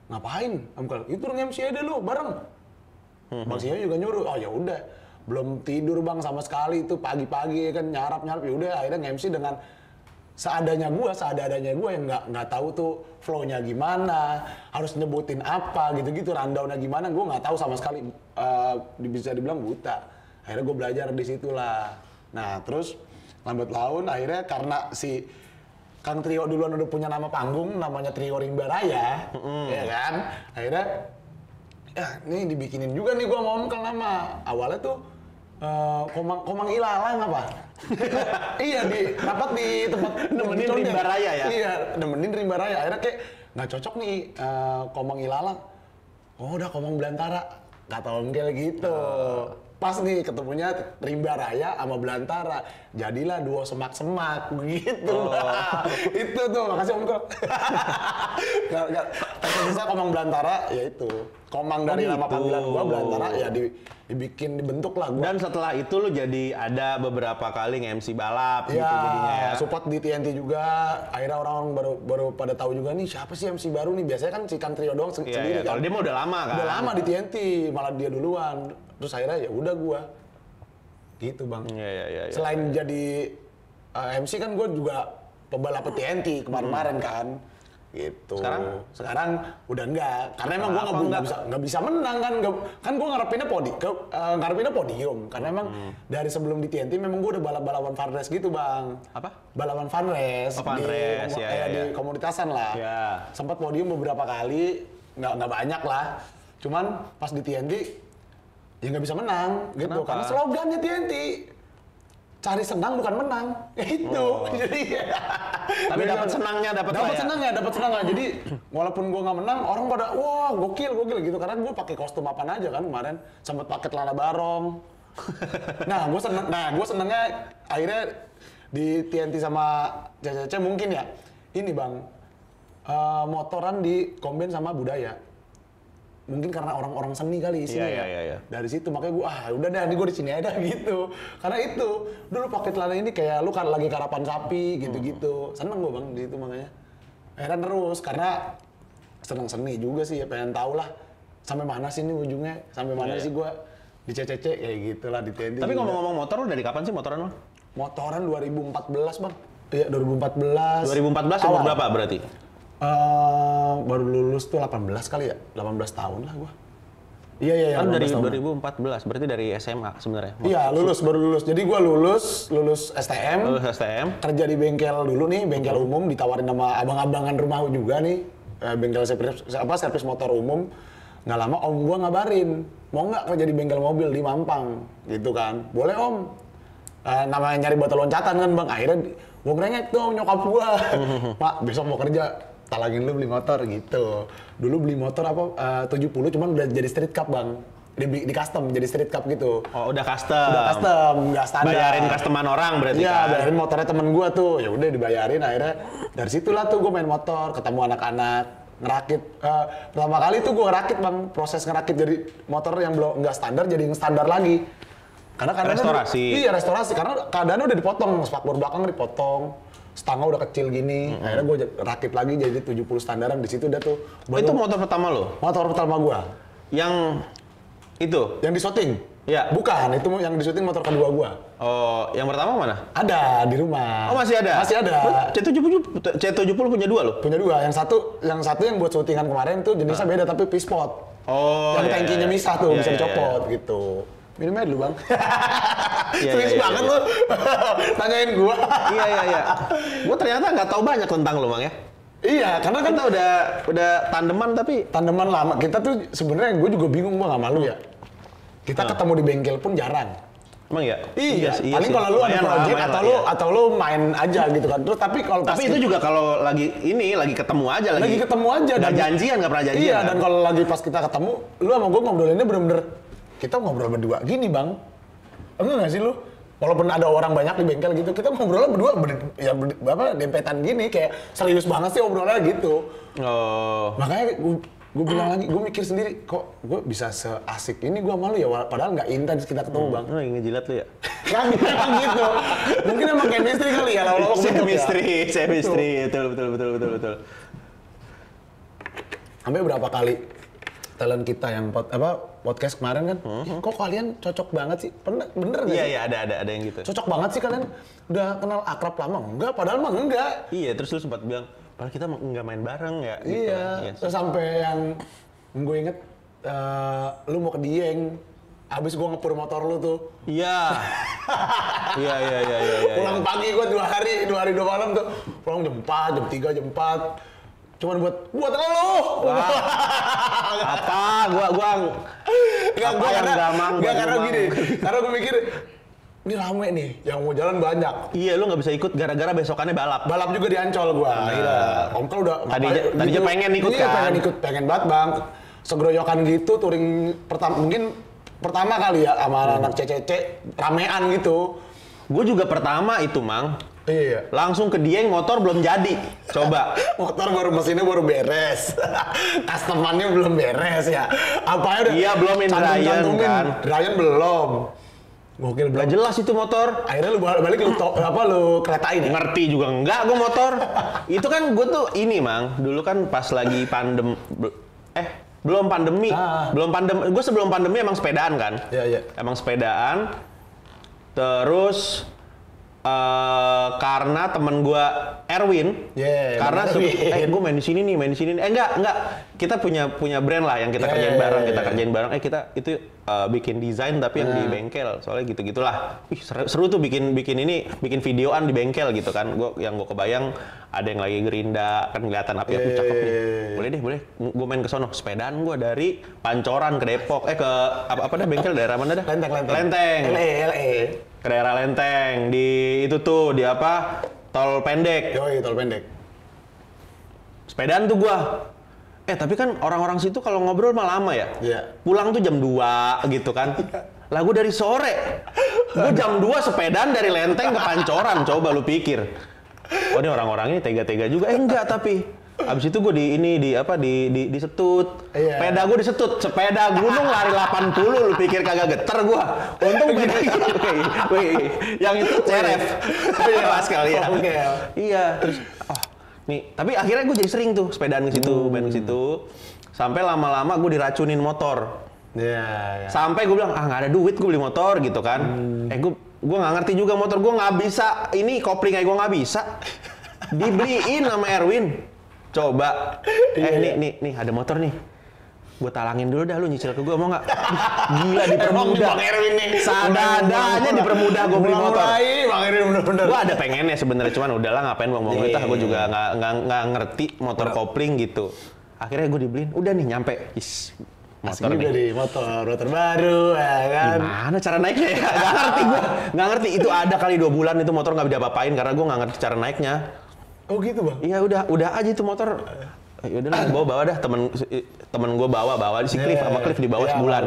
Ngapain? Om Kal, itu nge-MC aja lu bareng. Bang Sia juga nyuruh. Oh ya udah. Belum tidur Bang sama sekali itu pagi-pagi kan nyarap. Ya udah akhirnya nge-MC dengan seadanya gua yang nggak tahu tuh flow-nya gimana, harus nyebutin apa gitu-gitu, rundown-nya gimana, gua nggak tahu sama sekali, bisa dibilang buta. Akhirnya gua belajar di situlah. Nah, terus lambat laun akhirnya karena si Kang Trio duluan udah punya nama panggung, namanya Trio Rimba Raya, ya kan? Akhirnya ya ini dibikinin juga nih gua mau Om Kal nama. Awalnya tuh Komang Ilalang apa? Iya rapat di tempat Nemenin di Condet. Rimba Raya ya? Iya, nemenin Rimba Raya. Akhirnya kayak nggak cocok nih Komang Ilalang. Oh udah Komang Belantara. Kata Om Kal gitu. Pas nih ketemunya Rimba Raya sama Belantara. Jadilah duo semak-semak begitu. Itu tuh, makasih Om Kal. Tersisa Komang Belantara ya itu. Komang dari gitu. nama panggilan gua Belantara ya dibentuk lah gua. Dan setelah itu lu jadi ada beberapa kali nge-MC balap gitu jadinya ya. Support di TNT juga. Akhirnya orang-orang baru pada tahu juga nih siapa sih MC baru nih. Biasanya kan si Kang Trio doang Iya, sendiri iya. kan. Kalau dia mah udah lama kan. Udah lama di TNT, malah dia duluan. Terus akhirnya ya udah gua. Gitu, Bang. Iya. Selain jadi MC kan gua juga pembalap TNT kemarin-kemarin kan. Gitu. Sekarang udah enggak. Karena emang gua nggak bisa menang kan. Kan gua ngarepinnya podium. Karena emang dari sebelum di TNT memang gua udah balapan fun race gitu, Bang. Apa? Balapan fun race. Oh, fun race, ya. Di komunitasan lah. Ya. Sempat podium beberapa kali, nggak banyak lah. Cuman pas di TNT ya nggak bisa menang gitu. Kenapa? Karena slogannya TNT cari senang bukan menang. Itu. Jadi Tapi dapat senangnya dapat lah ya? dapat senangnya. Jadi walaupun gua nggak menang, orang pada wah gokil gitu. Karena gua pakai kostum apaan aja kan kemarin, sempat pakai celana barong. Gua senengnya akhirnya di TNT sama CCC mungkin ya. Ini Bang, motoran di combine sama budaya. Mungkin karena orang-orang seni kali isinya Iya. Dari situ makanya gue udah deh, gue di sini aja gitu. Karena itu dulu pakai celana ini kayak lu kan lagi karapan sapi gitu-gitu. Seneng gue Bang di situ makanya. Akhirnya terus karena seneng seni juga sih ya, pengen tahu lah sampai mana sih ini ujungnya, sampai mana sih gue di CCC kayak gitulah di TNT. Tapi juga. ngomong-ngomong motor, lu dari kapan sih motoran lu? Motoran 2014 Bang. Iya 2014. 2014 umur berapa berarti? Baru lulus tuh 18 kali ya, 18 tahun lah gua. Iya. Kan dari 18 tahun. 2014, berarti dari SMA sebenarnya. Iya, baru lulus. Jadi gua lulus STM. Lulus STM. Kerja di bengkel dulu nih, bengkel umum ditawarin sama abang-abangan rumah juga nih. Bengkel servis motor umum. Nggak lama om gua ngabarin, mau nggak kerja di bengkel mobil di Mampang, gitu kan. Boleh om. Namanya nyari botol loncatan kan Bang. Akhirnya gua ngerengek tuh nyokap gua. Pak, besok mau kerja. Talangin lu beli motor gitu. Dulu beli motor 70 cuman udah jadi street cup Bang. Di custom jadi street cup gitu. Oh, udah custom. Nggak standar. Bayarin customan orang berarti Iya, kan? bayarin motornya temen gua tuh. Ya udah dibayarin akhirnya dari situlah tuh gua main motor, ketemu anak-anak. ngerakit. Pertama kali tuh gue ngerakit bang, proses ngerakit jadi motor yang belum nggak standar jadi yang standar lagi. Karena keadaannya Restorasi. Iya restorasi, karena keadaannya udah dipotong, spakbor belakang dipotong, stanga udah kecil gini. Akhirnya gue rakit lagi jadi 70 standaran, di situ udah tuh. Itu motor pertama lo? Motor pertama gue. Yang itu? Yang di shooting? Ya. Bukan, itu yang di shooting motor kedua gue. Oh, yang pertama mana? Ada di rumah. Oh masih ada? Masih ada. C70 punya dua lo? Punya dua. Yang satu yang buat syutingan kemarin tuh jenisnya beda tapi pispot. Oh, yang iya, tangkinya iya. misah tuh, Iya, bisa iya, dicopot gitu. Minumnya dulu bang. Iya, Serius iya, banget iya. lu. Tanyain gua. Iya. Gua ternyata nggak tahu banyak tentang lo, Mang ya. Iya, karena kan Kita udah tandeman tapi tandeman lama. Kita tuh sebenarnya gue juga bingung bang sama lu ya. Kita ketemu di bengkel pun jarang. emang ya? Iya, paling sih. kalau lu ada Lumayan lah, project lumayan atau lah, lu iya. atau lu main aja gitu kan. Terus tapi kalau pas Tapi itu juga kalau lagi ketemu aja lagi ketemu aja nggak dan- janjian, nggak pernah janjian. Iya, kan? dan kalau lagi pas kita ketemu, lu sama gue ngobrolinnya bener-bener kita ngobrol berdua gini bang. Enggak nggak sih lu? Walaupun ada orang banyak di bengkel gitu, kita ngobrolnya berdua dempetan gini kayak serius banget sih obrolannya gitu. Oh. Makanya gue bilang lagi, gue mikir sendiri kok gue bisa seasik ini gue malu ya padahal nggak intens kita ketemu bang. Lu lagi ngejilat lu ya? Kan emang gitu. Mungkin emang chemistry kali ya lawak-lawak bentuk ya. Chemistry, betul. Sampai berapa kali talent kita yang podcast kemarin kan, kok kalian cocok banget sih? Bener nggak sih? Iya, ada yang gitu. Cocok banget sih kalian udah kenal akrab lama? Enggak, padahal mah enggak. Iya, terus lu sempat bilang, padahal kita nggak main bareng ya. Gitu. Iya, terus sampai yang gue inget, lu mau ke Dieng, abis gue ngepur motor lu tuh. Iya. Iya. Pulang pagi gue 2 hari 2 malam tuh. Pulang jam 4, jam 3, jam 4. Cuman buat lo. Apa? Gua Enggak, apa yang gamang? karena gini. Karena gue mikir, ini rame nih, yang mau jalan banyak. Iya, lu nggak bisa ikut gara-gara besokannya balap. Balap juga di Ancol gua. Om kan udah Tadinya pengen ikut iya, kan? pengen banget bang. Segeroyokan gitu, touring mungkin pertama kali ya sama anak CCC ramean gitu. Gue juga pertama itu, Mang. Iya. Langsung ke Dieng, motor belum jadi. Coba. Motor mesinnya baru beres. Customannya belum beres ya. Apa udah? Iya, belum in Ryan kan. Ryan belum. Gokil belum. Gak jelas itu motor. Akhirnya lu balik lu keretain ya? Ngerti juga enggak gue motor. Itu kan gue tuh ini, Mang. Dulu kan pas lagi belum pandemi. Belum pandemi. Gue sebelum pandemi emang sepedaan kan. Iya. Emang sepedaan. Terus karena temen gue Erwin, karena gue main di sini nih, enggak, kita punya brand lah yang kita kerjain bareng, kita itu bikin desain tapi yang di bengkel, soalnya gitu-gitulah. Seru tuh bikin videoan di bengkel gitu kan. Gue kebayang ada yang lagi gerinda kan, kelihatan api cakep nih. Boleh, gue main ke sono, sepedaan gue dari Pancoran ke Depok, ke apa dah bengkel daerah mana dah? Lenteng. LA. Ke daerah Lenteng di itu tuh di apa tol pendek. Yoi, tol pendek. Sepedaan tuh gua. Tapi kan orang-orang situ kalau ngobrol mah lama ya. Iya. Pulang tuh jam 2 gitu kan. Lah gua dari sore. Gua jam 2 sepedaan dari Lenteng ke Pancoran, coba lu pikir. Oh, ini orang-orang ini tega-tega juga. Enggak tapi. Abis itu gue disetut. Iya. Sepeda gue disetut. Sepeda gunung lari 80, lu pikir kagak geter gue. Untung beda yang itu CRF. Kelas kali ya. Iya, terus nih, tapi akhirnya gue jadi sering tuh sepedaan ke situ, main ke situ. Sampai lama-lama gue diracunin motor. Iya. Sampai gue bilang, nggak ada duit gue beli motor gitu kan. Gue nggak ngerti juga motor, gue nggak bisa, ini kopling aja gue nggak bisa. Dibeliin sama Erwin. Coba, nih ada motor nih. Gue talangin dulu dah, lu nyicil ke gue mau nggak? Gila dipermudah. Bang Erwin nih. Sadadanya dipermudah gue beli motor. Bang Erwin bener-bener. Gue ada pengennya sebenarnya, cuman udahlah ngapain buang-buang duit. Gue juga nggak ngerti motor kopling gitu. Akhirnya gue dibeliin, udah nih nyampe. Motor nih. Dari motor baru ya kan. Gimana cara naiknya ya? Nggak ngerti. Itu ada kali 2 bulan itu motor nggak bisa apa-apain karena gue nggak ngerti cara naiknya. Oh gitu bang? Iya udah aja itu motor. Yaudah lah, bawa dah temen gue bawa di si Cliff sama Cliff dibawa sebulan.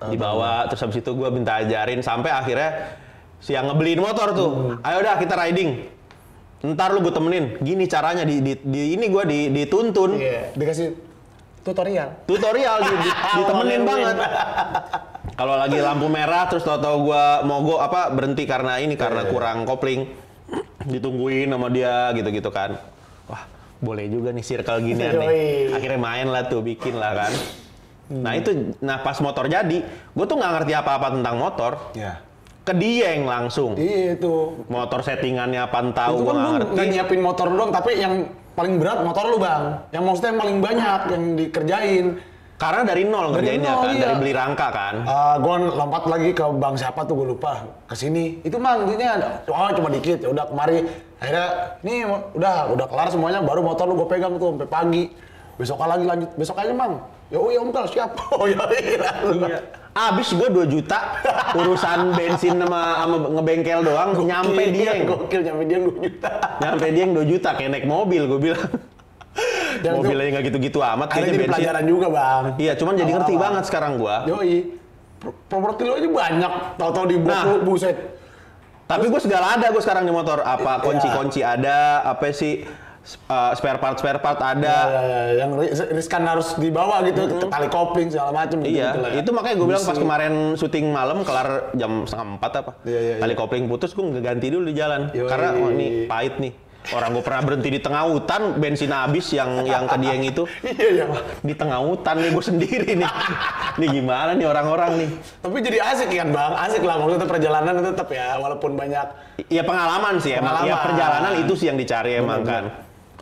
Dibawa terus habis itu gue minta ajarin sampai akhirnya si yang ngebeliin motor tuh. Ayo dah kita riding. Ntar lu gue temenin. Gini caranya ini gue dituntun. Iya, dikasih tutorial. Ditemenin banget. Kalau lagi lampu merah terus tau-tau gue mogok berhenti karena kurang kopling. Ditungguin sama dia gitu-gitu kan. Wah, boleh juga nih circle ginian nih. Akhirnya main lah tuh, bikin lah kan. Nah pas motor jadi, gue tuh nggak ngerti apa-apa tentang motor. Iya. Ke Dieng langsung. Iya itu. Motor settingannya apaan tahu Itu gue kan nggak lu ngerti. nggak nyiapin motor doang, tapi yang paling berat motor lu bang. Yang maksudnya yang paling banyak yang dikerjain. Karena dari nol ngerjainnya kan, iya. dari beli rangka kan. Gue lompat lagi ke bang siapa tuh gue lupa. Kesini. Itu mang, ini ada. Cuma dikit. Ya udah kemari. Akhirnya ini udah kelar semuanya. Baru motor lu gue pegang tuh sampai pagi. Besok lagi lanjut. Besok aja mang. Ya om Kal siap. Oh ya iya. Abis gue 2 juta urusan bensin sama ngebengkel doang. Nyampe Dieng. Gokil, nyampe Dieng 2 juta. Nyampe Dieng 2 juta kayak naik mobil gue bilang. Dan Mobilnya nggak gitu-gitu amat ada kayaknya jadi bensin. pelajaran juga bang. Iya, cuman jadi ngerti Awal-awal. banget sekarang gua. Yoi. Properti lo aja banyak. Tahu-tahu di Nah. buset. Tapi gue segala ada gue sekarang di motor. Apa kunci-kunci ada, apa sih spare part ada. Yang riskan harus dibawa gitu, ke tali kopling segala macam. Iya, gitu lah ya. itu makanya gue bilang pas kemarin syuting malam kelar jam 3:30 apa. Iya. Tali kopling putus gue ngeganti dulu di jalan. Yoi. Karena ini pahit nih. Orang gue pernah berhenti di tengah hutan, bensin habis yang ke Dieng itu. Iya. Di tengah hutan nih gue sendiri nih. Nih gimana nih orang-orang nih. Tapi jadi asik kan bang, asik lah maksudnya perjalanan tetap ya, walaupun banyak. Ya pengalaman sih emang. Ya Pengalaman. perjalanan itu sih yang dicari emang kan.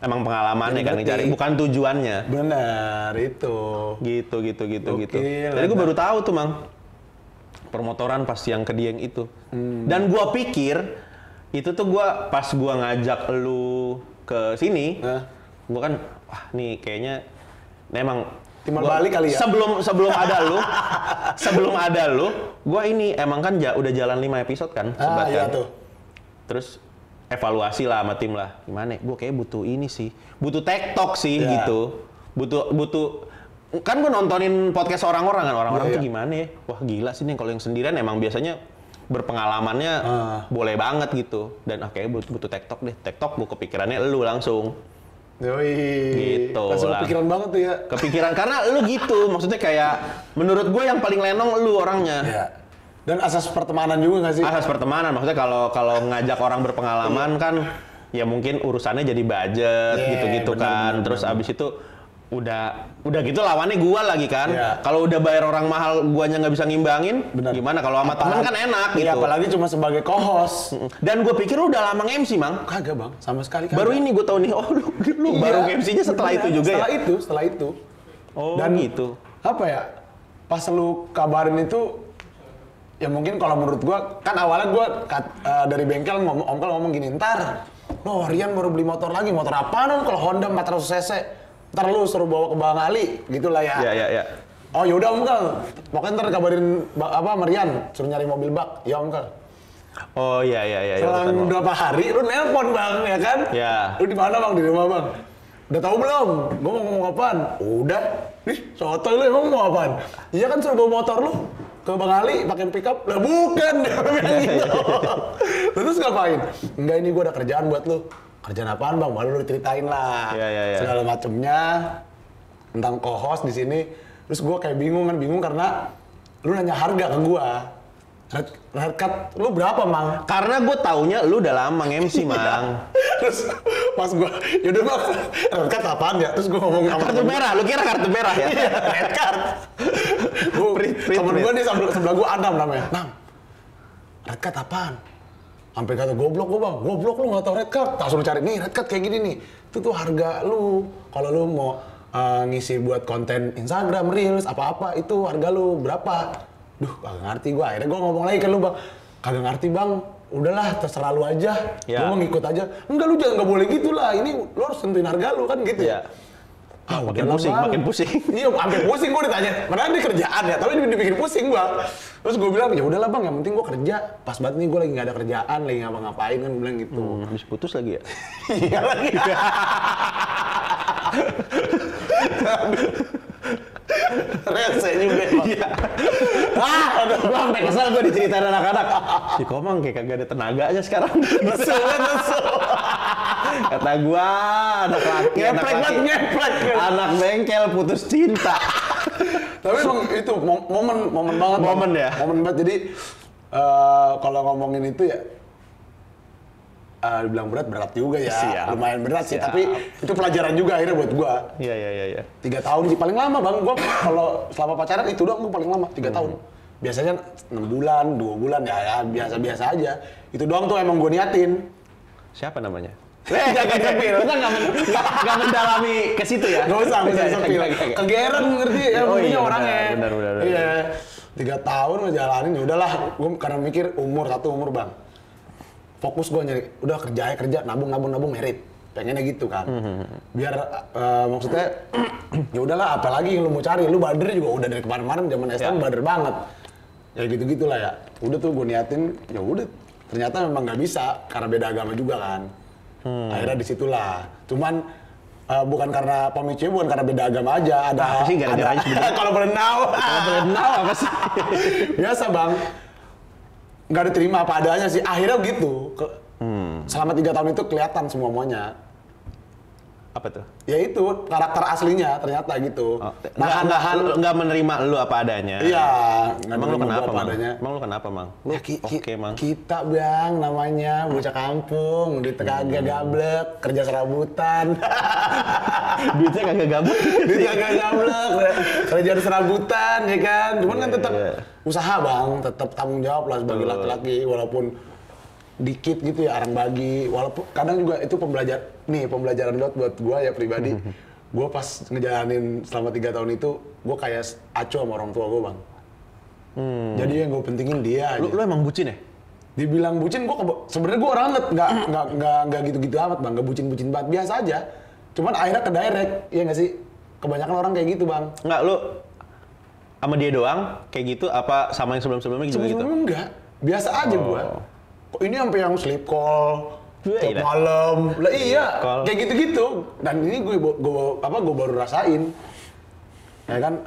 Emang pengalamannya kan Ngerti. dicari, bukan tujuannya. Benar itu. Gitu. Gokil, Jadi gue Bang. baru tahu tuh mang. Permotoran pas yang ke Dieng itu. Dan gue pikir itu tuh gua pas gua ngajak lu ke sini, gua kan wah nih kayaknya emang Timbal balik kali ya? sebelum ada lu, gua ini emang kan udah jalan 5 episode kan, sebat Iya kan. tuh. Terus evaluasi lah sama tim lah. Gimana? Gua kayak butuh ini sih. Butuh TikTok sih Iya. gitu. Butuh kan gua nontonin podcast orang-orang kan. Orang-orang Iya, tuh iya. gimana ya? Wah gila sih nih kalau yang sendirian emang biasanya berpengalamannya boleh banget gitu. Dan kayaknya butuh TikTok deh. TikTok gua kepikirannya lu langsung. Yoi. Gitu Langsung lah. kepikiran banget tuh ya. Kepikiran karena lu gitu. Maksudnya kayak menurut gue yang paling lenong lu orangnya. Iya. Dan asas pertemanan juga nggak sih? Asas pertemanan, maksudnya kalau ngajak orang berpengalaman kan ya mungkin urusannya jadi budget Iya, gitu-gitu benar, kan. Terus abis itu udah gitu lawannya gua lagi kan. Iya. Kalau udah bayar orang mahal guanya nggak bisa ngimbangin, Benar. gimana kalau sama teman kan enak Iya, gitu. apalagi cuma sebagai co-host. Dan gue pikir lu udah lama nge-MC, Mang. Kagak bang, sama sekali kagak. Baru ini gue tahu nih, oh lu Iya, baru nge-MC-nya setelah benar. itu juga setelah ya? Setelah itu. Oh Dan gitu. apa ya? Pas lu kabarin itu, ya mungkin kalau menurut gua, kan awalnya gua dari bengkel Om Kal ngomong gini, ntar, lo Rian baru beli motor lagi, motor apaan kalau Honda 400 cc? Ntar lu suruh bawa ke Bang Ali, gitulah ya. Iya. Oh yaudah Om Kal, pokoknya ntar kabarin sama Rian, suruh nyari mobil bak. Ya Om Kal. Oh iya. Selang urusan lo. berapa hari, lu nelpon Bang, ya kan? Ya. Lu di mana Bang? Di rumah Bang. Udah tahu belum? Gua mau ngomong apaan? Udah. Nih, sotoy lu emang mau apaan? Iya kan suruh bawa motor lu ke Bang Ali pakai pickup. Lah bukan, dia bilang gitu. Terus ngapain? Enggak, ini gua ada kerjaan buat lu. Kerjaan apaan Bang? Baru lu ceritain lah. Iya. Segala macemnya tentang co-host di sini. Terus gua kayak bingung karena lu nanya harga ke gua. Red cut lu berapa, Mang? Karena gue taunya lu udah lama nge-MC, Mang. Terus pas gua, yaudah Bang, red card apaan ya? Terus gua ngomong sama Kartu merah, lu kira kartu merah ya? Iya, red card. Temen gua nih sebelah gua Adam namanya. Nam, red card apaan? Sampai kata goblok gua Bang, goblok lu nggak tahu red card. Tak suruh cari nih red card kayak gini nih. Itu tuh harga lu. Kalau lu mau ngisi buat konten Instagram, Reels, apa-apa, itu harga lu berapa? Duh, kagak ngerti gua. Akhirnya gua ngomong lagi ke lu Bang. Kagak ngerti Bang. Udahlah, terserah lu aja. Ya. Gua mau ngikut aja. Enggak, lu jangan nggak boleh gitu lah. Ini lu harus tentuin harga lu kan gitu ya. Makin udahlah, pusing, Bang. makin pusing. Iya, sampai pusing gua ditanya. Padahal ini kerjaan ya, tapi dibikin pusing gua. Terus gua bilang, ya udahlah Bang, yang penting gua kerja. Pas banget nih gua lagi nggak ada kerjaan, lagi ngapa-ngapain kan, gua bilang gitu. Habis putus lagi ya? Iya lagi. Rese juga. Iya. Aduh. Gue sampai kesel gue diceritain anak-anak. Si Komang kayak kagak ada tenaga aja sekarang. Nesu. Kata gua, anak laki, anak bengkel putus cinta. Tapi emang itu momen banget. Momen ya? Momen banget. Jadi kalau ngomongin itu ya dibilang berat juga ya. Siap. Lumayan berat sih, Siap. tapi itu pelajaran juga akhirnya buat gua. Iya. 3 tahun sih paling lama Bang. Gua kalau selama pacaran itu doang gua paling lama 3 tahun. Biasanya 6 bulan, 2 bulan ya biasa-biasa aja. Itu doang tuh emang gua niatin. Siapa namanya? Jaga sepil. Kita nggak mendalami ke situ ya? Gak usah sepil. Kegeran ngerti ya, Oh punya iya, orangnya. benar. Iya. 3 tahun ngejalanin, ya udahlah. Gue karena mikir umur Bang. Fokus gue nyari, udah kerja, nabung merit. Pengennya gitu kan. Biar maksudnya, ya udahlah. Apalagi yang lu mau cari, lu bader juga udah dari kemarin-kemarin zaman STM bader banget. Ya gitu-gitulah ya. Udah tuh gue niatin, ya udah. Ternyata memang nggak bisa karena beda agama juga kan. Akhirnya disitulah. Cuman bukan karena pemicunya, bukan karena beda agama aja. Ada Apa sih gara-garanya sebenarnya? kalau berenau. Apa sih? Biasa Bang. Nggak diterima apa adanya sih. Akhirnya gitu. Selama 3 tahun itu kelihatan semuanya. Apa tuh? Ya itu karakter aslinya ternyata gitu. Nggak menerima lu apa adanya. Iya. Emang lu kenapa, Mang? Adanya. Emang lu kenapa, Mang? Lu Ya, oke, Mang. Kita Bang namanya bocah kampung, duit kagak gablek, kerja serabutan. Duitnya kagak gabut. Duit kagak gablek, kerja serabutan ya kan. Cuman kan tetap usaha Bang, tetap tanggung jawab lah sebagai laki-laki walaupun dikit gitu ya arang bagi, walaupun kadang juga itu pembelajaran buat gue ya pribadi. Gue pas ngejalanin selama 3 tahun itu, gue kayak acuh sama orang tua gue Bang. Jadi yang gue pentingin dia aja. Lu emang bucin ya? Dibilang bucin, sebenarnya gue orang nggak gitu-gitu amat Bang, nggak bucin-bucin banget, biasa aja. Cuman akhirnya ke direct, ya nggak sih? Kebanyakan orang kayak gitu Bang. Nggak, lu sama dia doang kayak gitu, apa sama yang sebelum-sebelumnya gitu? Sebelumnya enggak, biasa aja gue. Kok ini sampai yang sleep call tiap Iya. malam, lah iya, Call. kayak gitu-gitu. Dan ini gue baru rasain, ya kan?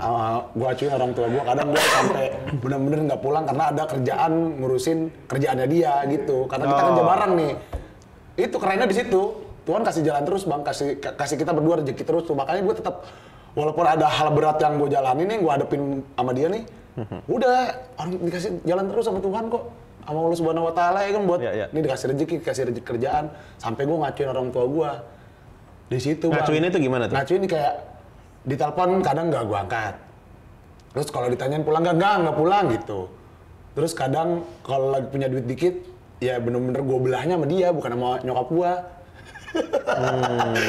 Gue acuin orang tua gue, kadang gue sampai bener-bener nggak pulang karena ada kerjaan ngurusin kerjaannya dia gitu. Karena kita kerja bareng nih. Itu kerennya di situ. Tuhan kasih jalan terus Bang, kasih kita berdua rezeki terus tuh. Makanya gue tetap, walaupun ada hal berat yang gue jalani nih, gue hadapin sama dia nih, udah orang dikasih jalan terus sama Tuhan kok. Sama Allah Subhanahu Wa Taala ya kan buat ini dikasih rezeki kerjaan, sampai gue ngacuin orang tua gue di situ Bang. Ngacuin itu gimana tuh? Ngacuin kayak ditelepon kadang nggak gue angkat, terus kalau ditanyain pulang nggak pulang gitu. Terus kadang kalau lagi punya duit dikit ya bener-bener gue belahnya sama dia bukan sama nyokap gue.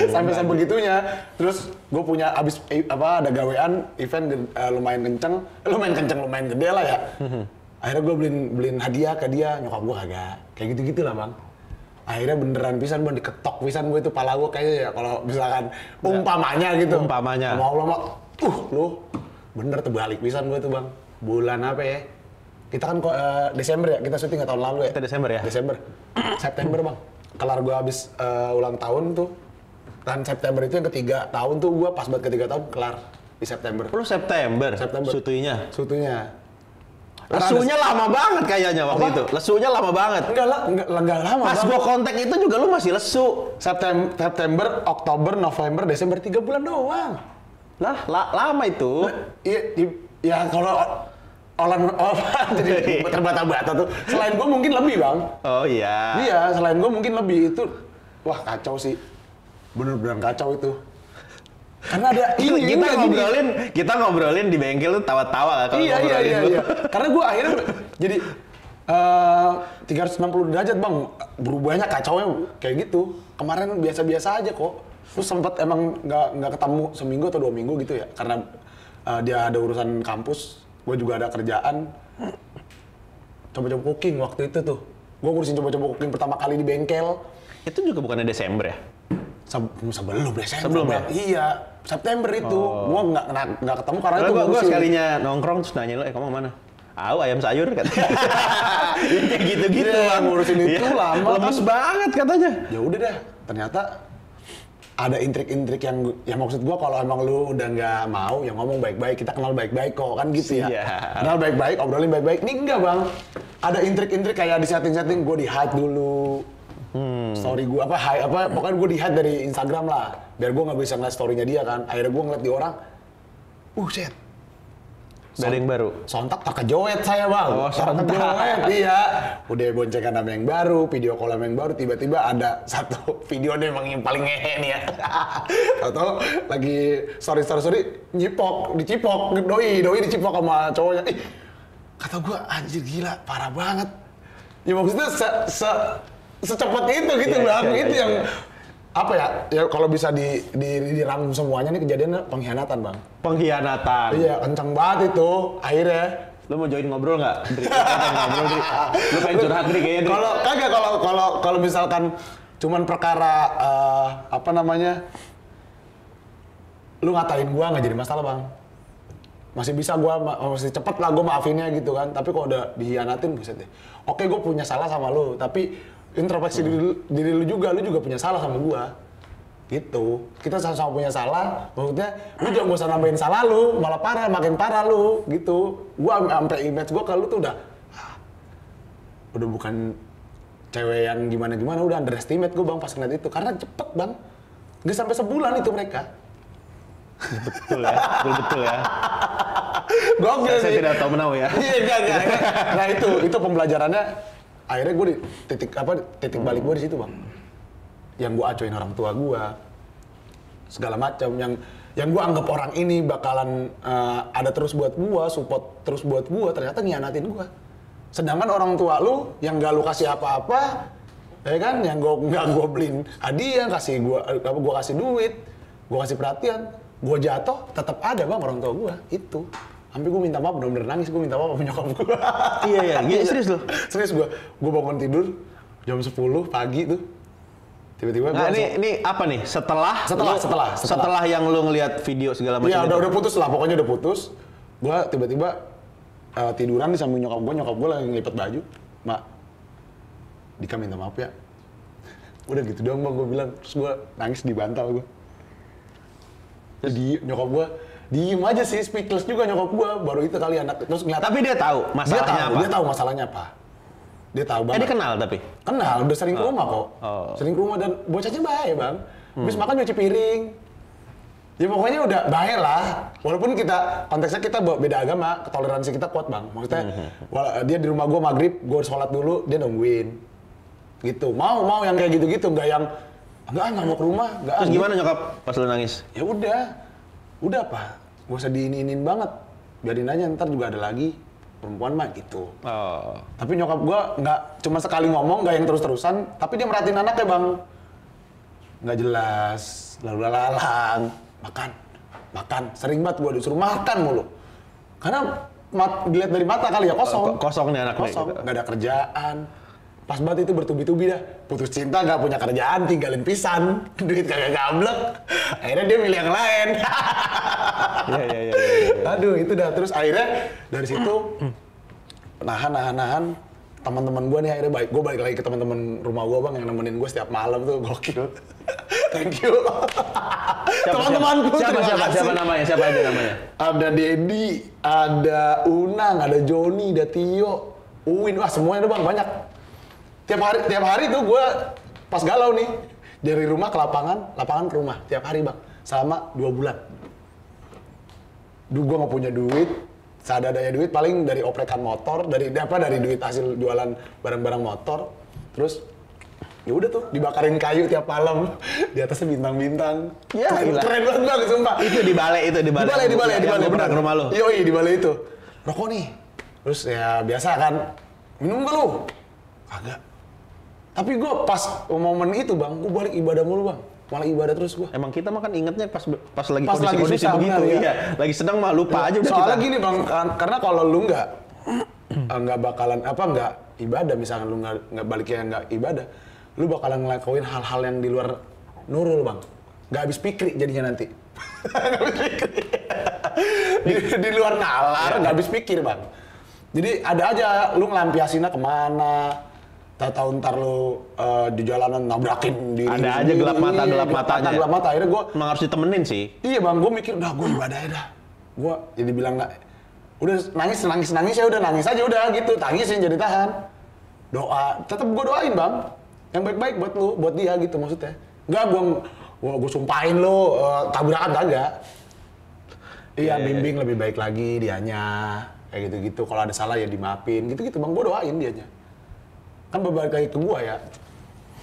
Sampai begitunya. Terus gue punya ada gawean event lumayan gede lah ya. Akhirnya gue beliin hadiah ke dia, nyokap gue kagak. Kayak gitu-gitu lah Bang. Akhirnya beneran pisan Bang, diketok pisan gue itu pala gue kayaknya ya kalau misalkan umpamanya gitu. Umpamanya. Sama Allah mah, lu bener terbalik pisan gue tuh Bang. Bulan apa ya? Kita kan Desember ya, kita syuting tahun lalu ya. Kita Desember ya? Desember. September Bang. Kelar gue habis ulang tahun tuh. Dan September itu yang ketiga tahun tuh gue pas banget ketiga tahun kelar di September. Lu September? Sutuinya? Lesunya lama banget kayaknya waktu itu. Lesunya lama banget. Enggak lama. Pas gua kontak itu juga lu masih lesu. September, Oktober, November, Desember 3 bulan doang. Lah, lama itu. Iya, ya kalau jadi terbata-bata tuh. Selain gua mungkin lebih Bang. Oh iya. Iya, selain gua mungkin lebih itu. Wah kacau sih. Bener-bener kacau itu. Karena ada ini kita ngobrolin di bengkel tuh tawa-tawa kalau ngobrolin. Iya. Karena gue akhirnya jadi 360 derajat Bang, berubahnya kacaunya kayak gitu. Kemarin biasa-biasa aja kok. Terus sempat emang nggak ketemu seminggu atau 2 minggu gitu ya, karena dia ada urusan kampus, gue juga ada kerjaan. Coba-coba cooking waktu itu tuh. Gue ngurusin coba-coba cooking pertama kali di bengkel. Itu juga bukannya Desember ya? Sebelum Desember. Sebelum ya? Iya, September itu. Gua nggak ketemu karena itu gua sekalinya nongkrong terus nanya lo, kamu mana? Ayam sayur katanya. Kayak gitu-gitu Bang, ngurusin itu lama. Lemes banget katanya. Ya udah dah, ternyata ada intrik-intrik yang maksud gua kalau emang lu udah nggak mau ya ngomong baik-baik, kita kenal baik-baik kok kan gitu ya. Kenal baik-baik, obrolin baik-baik. Ini enggak Bang. Ada intrik-intrik kayak di setting-setting gua di hide dulu. Story gue pokoknya gue di-hide dari Instagram lah, biar gue nggak bisa ngeliat story-nya dia kan. Akhirnya gue ngeliat di orang, shit. Gak ada yang baru? Sontak tak kejoet saya bang. Oh, sontak. Kejoet, iya. Udah boncengan sama yang baru, video call sama yang baru, tiba-tiba ada satu video deh emang yang paling ngehe nih ya. Atau lagi sorry dicipok, doi dicipok sama cowoknya. Kata gue anjir gila, parah banget. Ya maksudnya secepat itu gitu bang, itu yang apa ya kalau bisa dirangkum semuanya nih kejadiannya pengkhianatan bang. Pengkhianatan. Iya, kenceng banget itu. Akhirnya Lu mau join ngobrol nggak? Lu pengen curhat Dri kayaknya Dri. kalau kagak kalau misalkan cuman perkara lu ngatain gua nggak jadi masalah bang. Masih bisa gua masih cepet lah gua maafinnya gitu kan. Tapi kalau udah dihianatin buset deh. Oke, gua punya salah sama lu, tapi introspeksi diri lu juga punya salah sama gua. Gitu. Kita sama-sama punya salah, maksudnya lu jangan gak usah nambahin salah lu, malah makin parah lu, gitu. Gua sampai image gua ke lu tuh udah bukan cewek yang gimana-gimana, udah underestimate gua bang pas ngeliat itu. Karena cepet bang, gak sampai sebulan itu mereka. Betul ya. Gokil sih. Saya tidak tahu menau ya. Iya, enggak. Nah itu pembelajarannya. Akhirnya gue di titik balik gue di situ bang. Yang gue acuin orang tua gue, segala macam. Yang gue anggap orang ini bakalan ada terus buat gue, support terus buat gue, ternyata ngianatin gue. Sedangkan orang tua lu yang gak lu kasih apa-apa, ya kan? Yang gak gue beliin hadiah, gue kasih duit, gue kasih perhatian, gue jatuh, tetap ada bang orang tua gue itu. Sampai gue minta maaf, bener-bener nangis, gue minta maaf sama nyokap gue. Iya, serius lo? Serius gue bangun tidur jam 10 pagi tuh. Tiba-tiba nah, ini apa nih? Setelah yang lu ngelihat video segala macam. Iya, udah putus lah, pokoknya udah putus. Gue tiba-tiba tiduran di samping nyokap gue lagi ngelipet baju. Mak, Dika minta maaf ya. Udah gitu doang bang, gue bilang. Terus gue nangis di bantal gue. Jadi nyokap gue diem aja sih, speechless juga nyokap gue. Baru itu kali anak terus ngeliat. Tapi dia tahu masalahnya apa? Dia tahu masalahnya apa. Dia tahu banget. Dia kenal tapi? Kenal, udah sering ke rumah kok. Sering ke rumah dan bocahnya baik bang. Habis makan nyuci piring. Ya pokoknya udah baik lah. Walaupun konteksnya kita beda agama, toleransi kita kuat bang. Maksudnya dia di rumah gue maghrib, gue sholat dulu, dia nungguin. Gitu. Mau yang kayak gitu-gitu, nggak yang nggak mau ke rumah. Terus gimana nyokap pas lu nangis? Ya udah apa? Gak usah diinin banget. Biarin aja, ntar juga ada lagi. Perempuan mah gitu. Tapi nyokap gue nggak cuma sekali ngomong, nggak yang terus-terusan, tapi dia merhatiin anaknya bang. Nggak jelas, lalu lalang, makan, sering banget gue disuruh makan mulu. Karena dilihat dari mata kali ya kosong. Kosong nih anaknya. Kosong, gitu. nggak ada kerjaan. Pas banget itu bertubi-tubi dah. Putus cinta, nggak punya kerjaan, tinggalin pisan, duit kagak gablek. Akhirnya dia milih yang lain. Iya. Aduh, itu dah. Terus akhirnya dari situ nahan. Teman-teman gue nih akhirnya baik. Gue balik lagi ke teman-teman rumah gue bang yang nemenin gue setiap malam tuh, gokil. Thank you. Teman-temanku. Siapa namanya? Siapa aja namanya? Ada Dedi, ada Unang, ada Joni, ada Tio, Uwin, wah semuanya tuh bang banyak. Tiap hari tuh gue pas galau nih dari rumah ke lapangan ke rumah tiap hari bang selama 2 bulan. Gue nggak punya duit, seadanya duit paling dari oprekan motor, dari duit hasil jualan barang-barang motor. Terus ya udah tuh dibakarin kayu tiap malam, di atasnya bintang-bintang. Ya, keren banget bang, sumpah. Itu di balai. Di balai. Benar rumah lo. Yoi, di balai itu. Rokok nih. Terus ya biasa kan, minum nggak lu? Kagak. Tapi gue pas momen itu bang, gue balik ibadah mulu bang. Malah ibadah terus gue. Emang kita mah kan ingetnya pas lagi lagi kondisi susah, begitu. benar, Iya. Lagi sedang mah lupa aja udah Soalnya kita. gini bang, karena kalau lu nggak bakalan nggak ibadah, misalkan lu nggak baliknya nggak ibadah, lu bakalan ngelakuin hal-hal yang di luar nurul bang. Nggak habis pikir jadinya nanti. di luar nalar, nggak habis pikir bang. Jadi ada aja lu ngelampiasinnya kemana. Tahu ntar lu di jalanan nabrakin diri. Ada aja gelap matanya. Gelap mata. Akhirnya gue emang harus ditemenin sih. Iya bang, gue mikir udah gue ibadah ya dah. Gue jadi bilang nggak, udah nangis ya udah nangis aja udah gitu, tangisin jadi tahan. Doa, tetap gue doain bang. Yang baik-baik buat lu, buat dia gitu maksudnya. Enggak gua sumpahin lu tabrakan kagak. Iya, bimbing lebih baik lagi dianya. Kayak gitu-gitu. Kalau ada salah ya dimaafin. Gitu-gitu Bang, gua doain dianya. Kan berbalik lagi ke gua ya.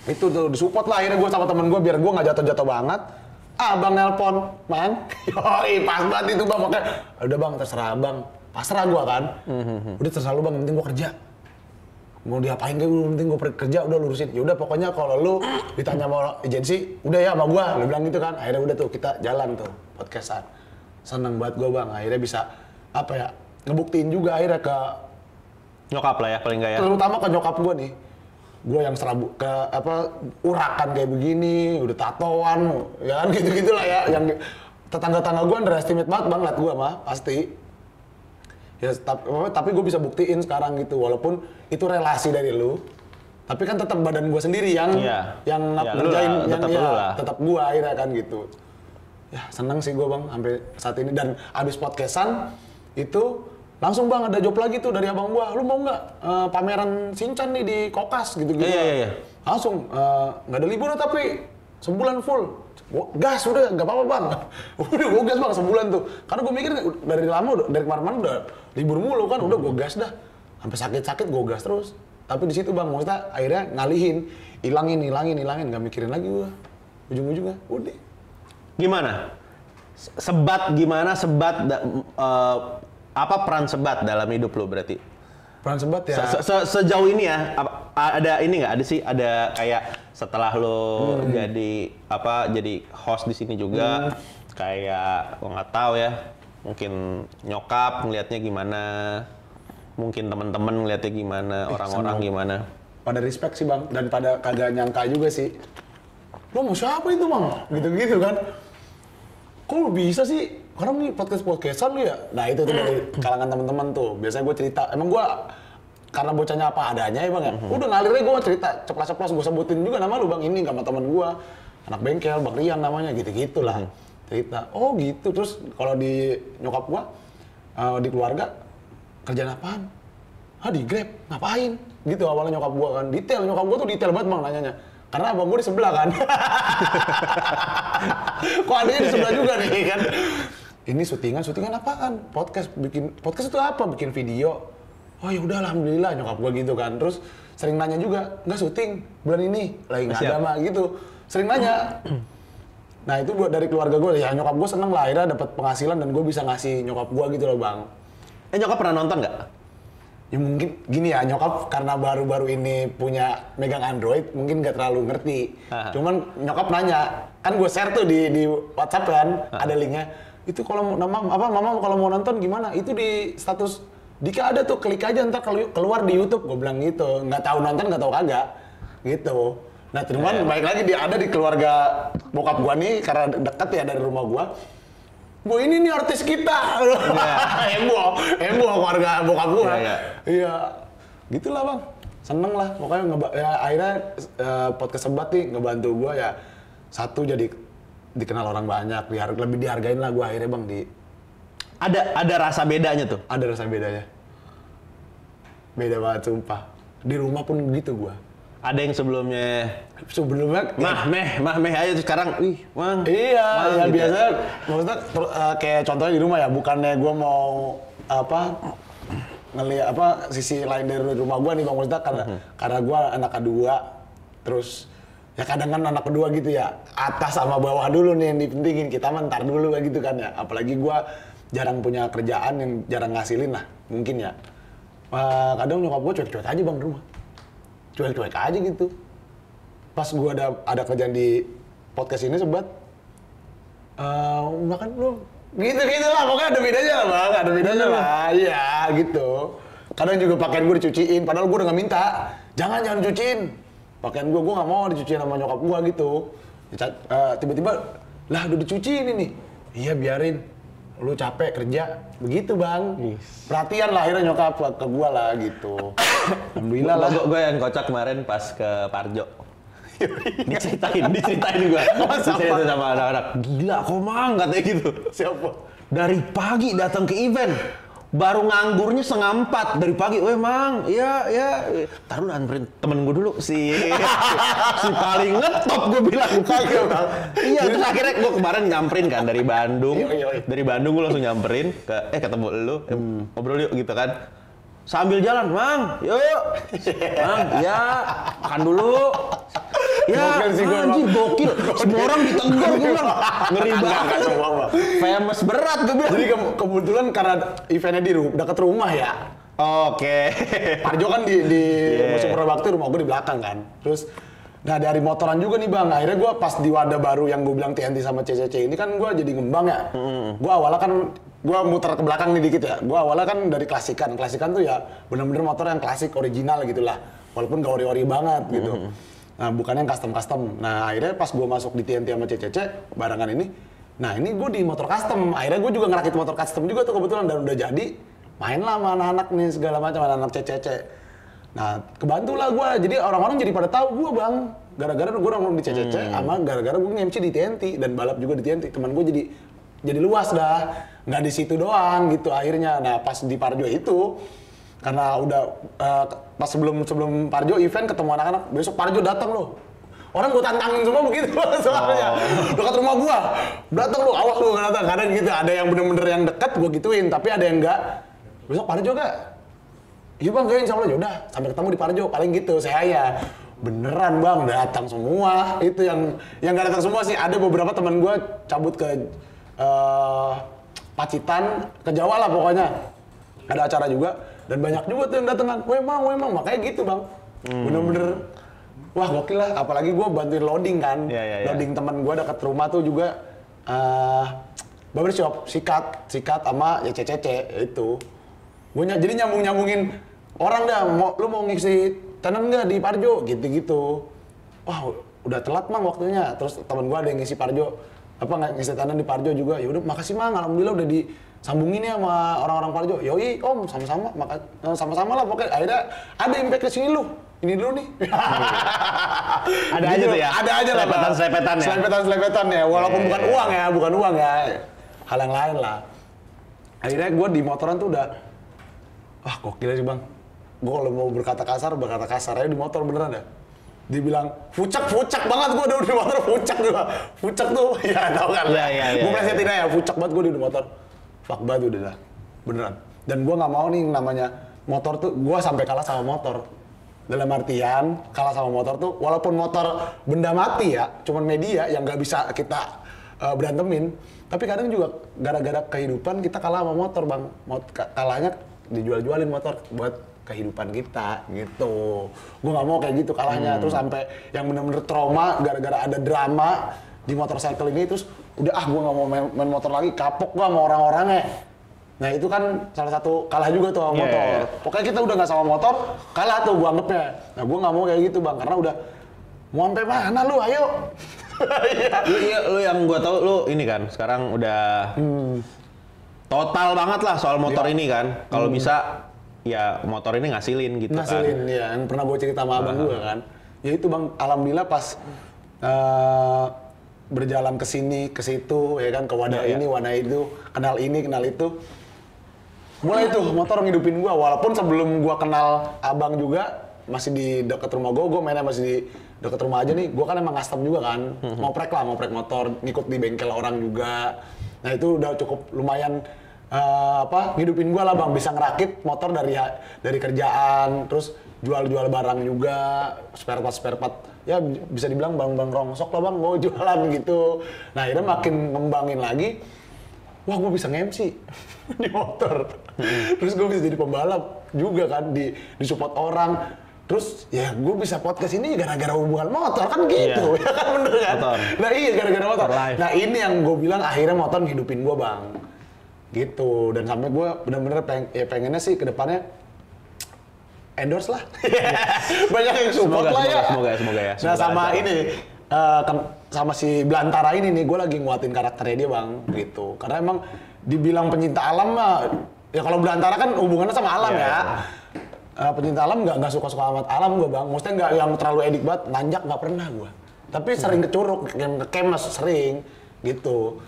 Itu tuh disupport lah akhirnya gua sama temen gua biar gua nggak jatuh-jatuh banget. Bang nelpon, Mang. Yoi, pas banget itu Bang. Makanya, udah Bang, terserah Bang. Pasrah gua kan. Udah terserah lu Bang, yang penting gua kerja. Mau diapain kayak yang penting gua kerja, udah lurusin. Ya udah pokoknya kalau lu ditanya mau agensi, udah ya sama gua. Lu bilang gitu kan. Akhirnya udah tuh kita jalan tuh podcastan. Seneng banget gua Bang. Akhirnya bisa apa ya? Ngebuktiin juga akhirnya ke Nyokap lah ya paling nggak ya. terutama ke nyokap gua nih. Gue yang serabu ke urakan kayak begini, udah tatoan, ya kan gitu-gitulah ya. Yang tetangga-tetangga gue underestimate banget Bang, liat gue mah pasti. Ya tapi gue bisa buktiin sekarang gitu, walaupun itu relasi dari lu. Tapi kan tetap badan gue sendiri yang ngerjain, tetap gue akhirnya kan gitu. Ya seneng sih gue Bang sampai saat ini, dan abis podcastan itu langsung Bang ada job lagi tuh dari abang gua, lu mau nggak pameran Shinchan nih di Kokas gitu-gitu. Iya. Langsung nggak ada liburan tapi sebulan full. Gas udah nggak apa-apa Bang. Udah gua gas Bang sebulan tuh. Karena gua mikir dari lama dari kemarin-kemarin udah libur mulu kan, udah gua gas dah. Sampai sakit-sakit gua gas terus. Tapi di situ Bang maksudnya akhirnya ngalihin, hilangin nggak mikirin lagi gua. Ujung-ujungnya udah. Gimana? Apa peran sebat dalam hidup lo berarti? Peran sebat ya. Sejauh ini ya, ada ini nggak? Ada kayak setelah lo jadi host di sini juga, kayak gua nggak tahu ya, mungkin nyokap ngelihatnya gimana, mungkin teman-teman ngelihatnya gimana, orang-orang gimana? Pada respect sih Bang, dan pada kagak nyangka juga sih. Lo mau siapa itu Bang? Gitu-gitu kan. Kok lo bisa sih? Karena nih podcastan lu ya. Nah itu tuh dari kalangan teman-teman tuh. Biasanya gue cerita, emang gue karena bocahnya apa adanya ya Bang ya. Udah ngalirnya gue cerita, ceplas-ceplos gue sebutin juga nama lu Bang. Ini sama teman gue, anak bengkel, Bang Rian namanya, gitu-gitu lah. Cerita, oh gitu. Terus kalau di nyokap gue, di keluarga, kerjaan apaan? Di Grab, ngapain? Gitu awalnya nyokap gue kan. Detail, nyokap gue tuh detail banget Bang nanyanya. Karena abang gue di sebelah kan. Kok adanya di sebelah juga nih kan. Ini syutingan apaan? Podcast itu apa? Bikin video. Oh ya udah alhamdulillah nyokap gue gitu kan. Terus sering nanya juga, nggak syuting bulan ini? Lagi nggak ada mah gitu. Sering nanya. Nah itu buat dari keluarga gue, ya nyokap gue seneng lah akhirnya dapat penghasilan dan gue bisa ngasih nyokap gue gitu loh Bang. Nyokap pernah nonton nggak? Ya mungkin gini ya, nyokap karena baru-baru ini punya megang Android mungkin nggak terlalu ngerti. Cuman nyokap nanya, kan gue share tuh di WhatsApp kan, ada linknya. Itu kalau mama kalau mau nonton gimana? Itu di status Dika ada tuh, klik aja ntar keluar di YouTube. Gue bilang gitu, nggak tahu nonton nggak tahu kagak, gitu. Nah cuman baik lagi dia ada di keluarga bokap gua nih karena deket ya dari rumah gua. Bu ini nih artis kita, heboh keluarga bokap gua. Iya, gitulah Bang. Seneng lah, pokoknya ya, akhirnya podcast Sebat nih ngebantu gua ya. Satu jadi dikenal orang banyak, lebih dihargain lah gua akhirnya Bang di. Ada rasa bedanya tuh? Ada rasa bedanya. Beda banget sumpah. Di rumah pun gitu gua. Ada yang sebelumnya mah meh aja sekarang Mang. Iya, ya gitu. biasanya maksudnya kayak contohnya di rumah ya, bukannya gua mau ngelihat sisi lain dari rumah gua nih Bang, maksudnya karena gua anak kedua, terus ya kadang kan anak kedua gitu ya, atas sama bawah dulu nih yang dipentingin, kita mentar dulu gitu kan ya. Apalagi gua jarang punya kerjaan yang jarang ngasilin lah, mungkin ya. Kadang nyokap gua cuek-cuek aja Bang di rumah. Cuek-cuek aja gitu. Pas gua ada kerjaan di podcast ini Sebat, makan belum? Gitu lah, pokoknya ada bedanya lah Bang, ada bedanya lah. Iya gitu. Kadang juga pakaian gua dicuciin, padahal gua udah nggak minta. Jangan cuciin. Pakaian gua nggak mau dicuciin sama nyokap gua gitu. Tiba-tiba, lah udah dicuciin ini. Iya biarin, lu capek kerja. Begitu Bang. Perhatian lah akhirnya nyokap ke gua lah gitu. Alhamdulillah lah. Gue yang kocak kemarin pas ke Parjo. diceritain gue. Diceritain sama anak-anak. Gila kok Mang katanya gitu. Siapa? Dari pagi datang ke event. baru nganggurnya 3:30 dari pagi. Weh Mang, iya. Taruh anterin temen gue dulu si paling ngetop gue bilang. Iya, terus akhirnya gue kemarin nyamperin kan dari Bandung. Dari Bandung gue langsung nyamperin ketemu lu, ngobrol yuk gitu kan. Sambil jalan, Mang, yuk. Mang, ya makan dulu. Ya, anjir gokil. Semua orang ditegur gue bilang. Ngeri banget. Famous berat gue bilang. Jadi kebetulan karena eventnya di dekat rumah ya. Oke. Parjo kan di musim Purwabakti, rumah gue di belakang kan. Terus, nah dari motoran juga nih bang, akhirnya gue pas di wadah baru yang gue bilang TNT sama CCC ini kan gue jadi ngembang ya. Gue awalnya kan, gue muter ke belakang nih dikit ya. Gue awalnya kan dari klasikan tuh ya bener-bener motor yang klasik, original gitu lah. Walaupun gak ori-ori banget gitu. Nah bukan yang custom. Nah akhirnya pas gue masuk di TNT sama CCC barengan ini, nah ini gue di motor custom. Akhirnya gue juga ngerakit motor custom juga tuh kebetulan dan udah jadi. Main lah sama anak-anak nih segala macam, anak-anak CCC. Nah kebantulah gue, jadi orang-orang jadi pada tahu gue bang. Gara-gara gue nongkrong di CCC sama gara-gara gue nge-MC di TNT dan balap juga di TNT. Teman gue jadi luas dah, nggak di situ doang gitu akhirnya. Nah pas di Parjo itu, karena udah pas sebelum Parjo event ketemu anak-anak, besok Parjo datang loh. Orang gue tantangin semua begitu soalnya. Dekat rumah gue, datang lo, awas lo nggak datang. Kadang gitu, ada yang bener-bener yang dekat gue gituin, tapi ada yang enggak. Besok Parjo gak? Iya bang, kayaknya insya Allah yaudah, sampai ketemu di Parjo, paling gitu. Saya beneran bang, datang semua. Itu yang nggak datang semua sih. Ada beberapa teman gue cabut ke Pacitan, ke Jawa lah pokoknya. Ada acara juga. Dan banyak juga tuh yang datengan, weh mang, makanya gitu bang. Bener-bener, wah gokil lah. Apalagi gue bantuin loading kan. Loading teman gue dekat rumah tuh juga barbershop, sikat sama ya CCC itu. Gue jadi nyambungin orang dah, lu mau ngisi tenan nggak di Parjo gitu-gitu. Wah udah telat mang waktunya. Terus teman gue ada yang ngisi Parjo, ngisi tenan di Parjo juga. Ya udah makasih mang, alhamdulillah udah disambungin ya sama orang-orang Parjo. Yoi om, sama-sama lah pokoknya. Akhirnya ada impact ke sini lu. Ini dulu nih. Ada aja tuh ya? Ada aja lah. Selepetan ya? Selepetan ya, walaupun bukan uang ya. Hal yang lain lah. Akhirnya gue di motoran tuh udah, wah gokil sih bang. Gue kalau mau berkata kasar aja di motor beneran ya. Dibilang fucek banget gue udah di motor, fucek tuh, ya tau kan. Gue plesetin aja, fucek banget gue di motor. Fuck banget udah dah, beneran. Dan gue nggak mau nih namanya motor tuh, gue sampai kalah sama motor. Dalam artian kalah sama motor tuh, walaupun motor benda mati ya, cuman media yang nggak bisa kita berantemin. Tapi kadang juga gara-gara kehidupan kita kalah sama motor bang. Kalahnya dijual-jualin motor buat kehidupan kita gitu. Gue nggak mau kayak gitu kalahnya. Terus sampai yang bener-bener trauma gara-gara ada drama di motorcycle ini. Terus udah gue nggak mau main motor lagi. Kapok gue sama orang-orangnya. Nah itu kan salah satu kalah juga tuh sama motor. Pokoknya kita udah nggak sama motor, kalah tuh gue anggapnya. Nah gue nggak mau kayak gitu bang, karena udah mau sampai mana lu, ayo. Lu yang gue tahu lu ini kan sekarang udah total banget lah soal motor ini kan. Kalau bisa ya motor ini ngasilin gitu kan. Ngasilin ya, yang pernah gue cerita sama abang gue kan. Ya itu bang, alhamdulillah pas berjalan ke sini, ke situ, ya kan, ke wadah ini, wadah itu, kenal ini, kenal itu. Mulai tuh motor ngidupin gue, walaupun sebelum gue kenal abang juga, masih di dekat rumah gue mainnya masih di dekat rumah aja nih. Gue kan emang custom juga kan, ngoprek motor, ngikut di bengkel orang juga. Nah itu udah cukup lumayan ngidupin gue lah bang, bisa ngerakit motor dari kerjaan, terus jual barang juga, spare part. Ya bisa dibilang bang rongsok lah bang, mau jualan gitu. Nah akhirnya makin ngembangin lagi, wah gue bisa nge-MC di motor. Terus gue bisa jadi pembalap juga kan, di support orang. Terus ya gue bisa podcast ini gara-gara hubungan motor kan gitu, ya kan bener kan? Motor. Nah iya gara-gara motor. Nah ini yang gue bilang akhirnya motor ngidupin gue bang. Gitu, dan sampai gue bener-bener pengennya sih ke depannya endorse lah. Banyak yang support lah ya. Semoga ya. Nah sama ini, sama si Belantara ini nih, gue lagi nguatin karakternya dia bang, gitu. Karena emang dibilang pencinta alam mah, ya kalau Belantara kan hubungannya sama alam ya. Pencinta alam nggak suka-suka amat alam gue bang. Maksudnya nggak yang terlalu edik banget, nanjak nggak pernah gue. Tapi sering ke curug, yang ke camp sering, gitu.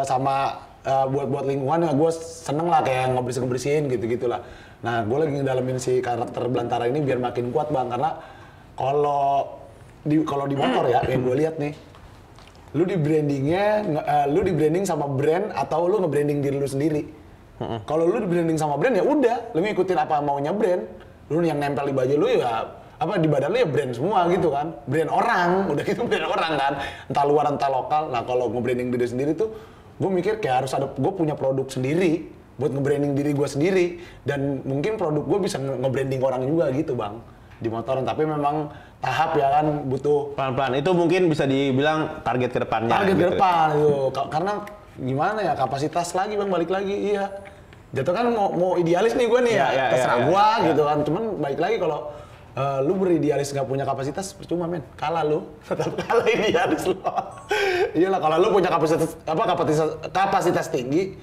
Sama buat lingkungan ya gue seneng lah kayak ngebersihin gitu-gitulah. Nah gue lagi ngedalamin si karakter Belantara ini biar makin kuat bang, karena kalau di motor ya yang gue lihat nih, lu di branding sama brand atau lu nge-branding diri lu sendiri. Kalau lu di branding sama brand ya udah, lu ngikutin apa maunya brand. Lu yang nempel di baju lu ya apa di badan lu ya brand semua gitu kan, brand orang, udah gitu brand orang kan, entah luar entah lokal. Nah kalau nge-branding diri sendiri tuh, gue mikir kayak harus ada, gue punya produk sendiri buat nge-branding diri gue sendiri, dan mungkin produk gue bisa nge-branding orang juga gitu bang di motoran. Tapi memang tahap ya kan, butuh pelan-pelan. Itu mungkin bisa dibilang target ke depannya. target gitu. ke depan itu, karena gimana ya, kapasitas lagi bang, balik lagi. Iya jatuh kan mau idealis nih gue nih ya, terserah gue gitu kan. Cuman balik lagi kalau lu beridealis nggak punya kapasitas, percuma men, kalah lu, tetap kalah idealis lu. Iyalah kalau lu punya kapasitas tinggi,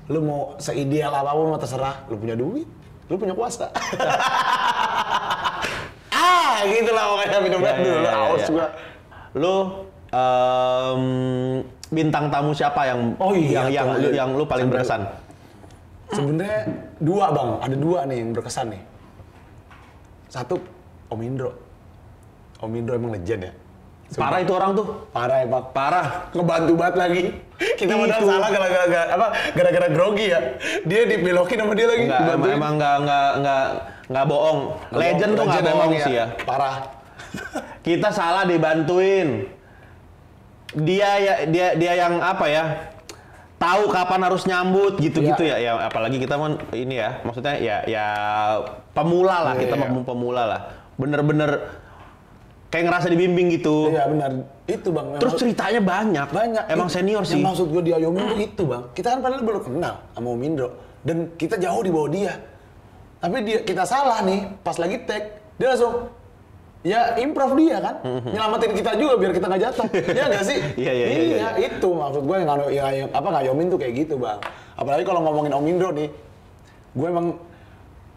lu mau seideal apapun mau terserah, lu punya duit, lu punya kuasa. Gitulah pokoknya minum dulu, aus gua. Lu bintang tamu siapa yang yang lu paling berkesan? Sebenarnya dua bang, ada dua nih yang berkesan nih. Satu Om Indro. Om Indro emang legend ya. Parah itu orang tuh. Parah emang. Parah. Ngebantu banget lagi. Kita modal salah gara-gara grogi ya. Dia dibelokin sama dia lagi. Emang nggak bohong. Legend tuh nggak bohong sih ya. Parah. Kita salah dibantuin. Dia yang apa ya? Tahu kapan harus nyambut gitu-gitu ya. Ya apalagi kita kan ini ya, maksudnya ya pemula lah, kita mau pemula lah. Bener-bener kayak ngerasa dibimbing gitu. Iya benar. Itu bang. Terus ceritanya banyak. Emang senior sih. Yang maksud gue di Ayomin tuh itu bang. Kita kan padahal belum kenal sama Om Indro. Dan kita jauh di bawah dia. Tapi kita salah nih, pas lagi tag, dia langsung ya improv dia kan, nyelamatin kita juga biar kita nggak jatuh. Iya nggak sih? Iya. Itu maksud gue yang ngayomin tuh kayak gitu bang. Apalagi kalau ngomongin Om Indro nih, gue emang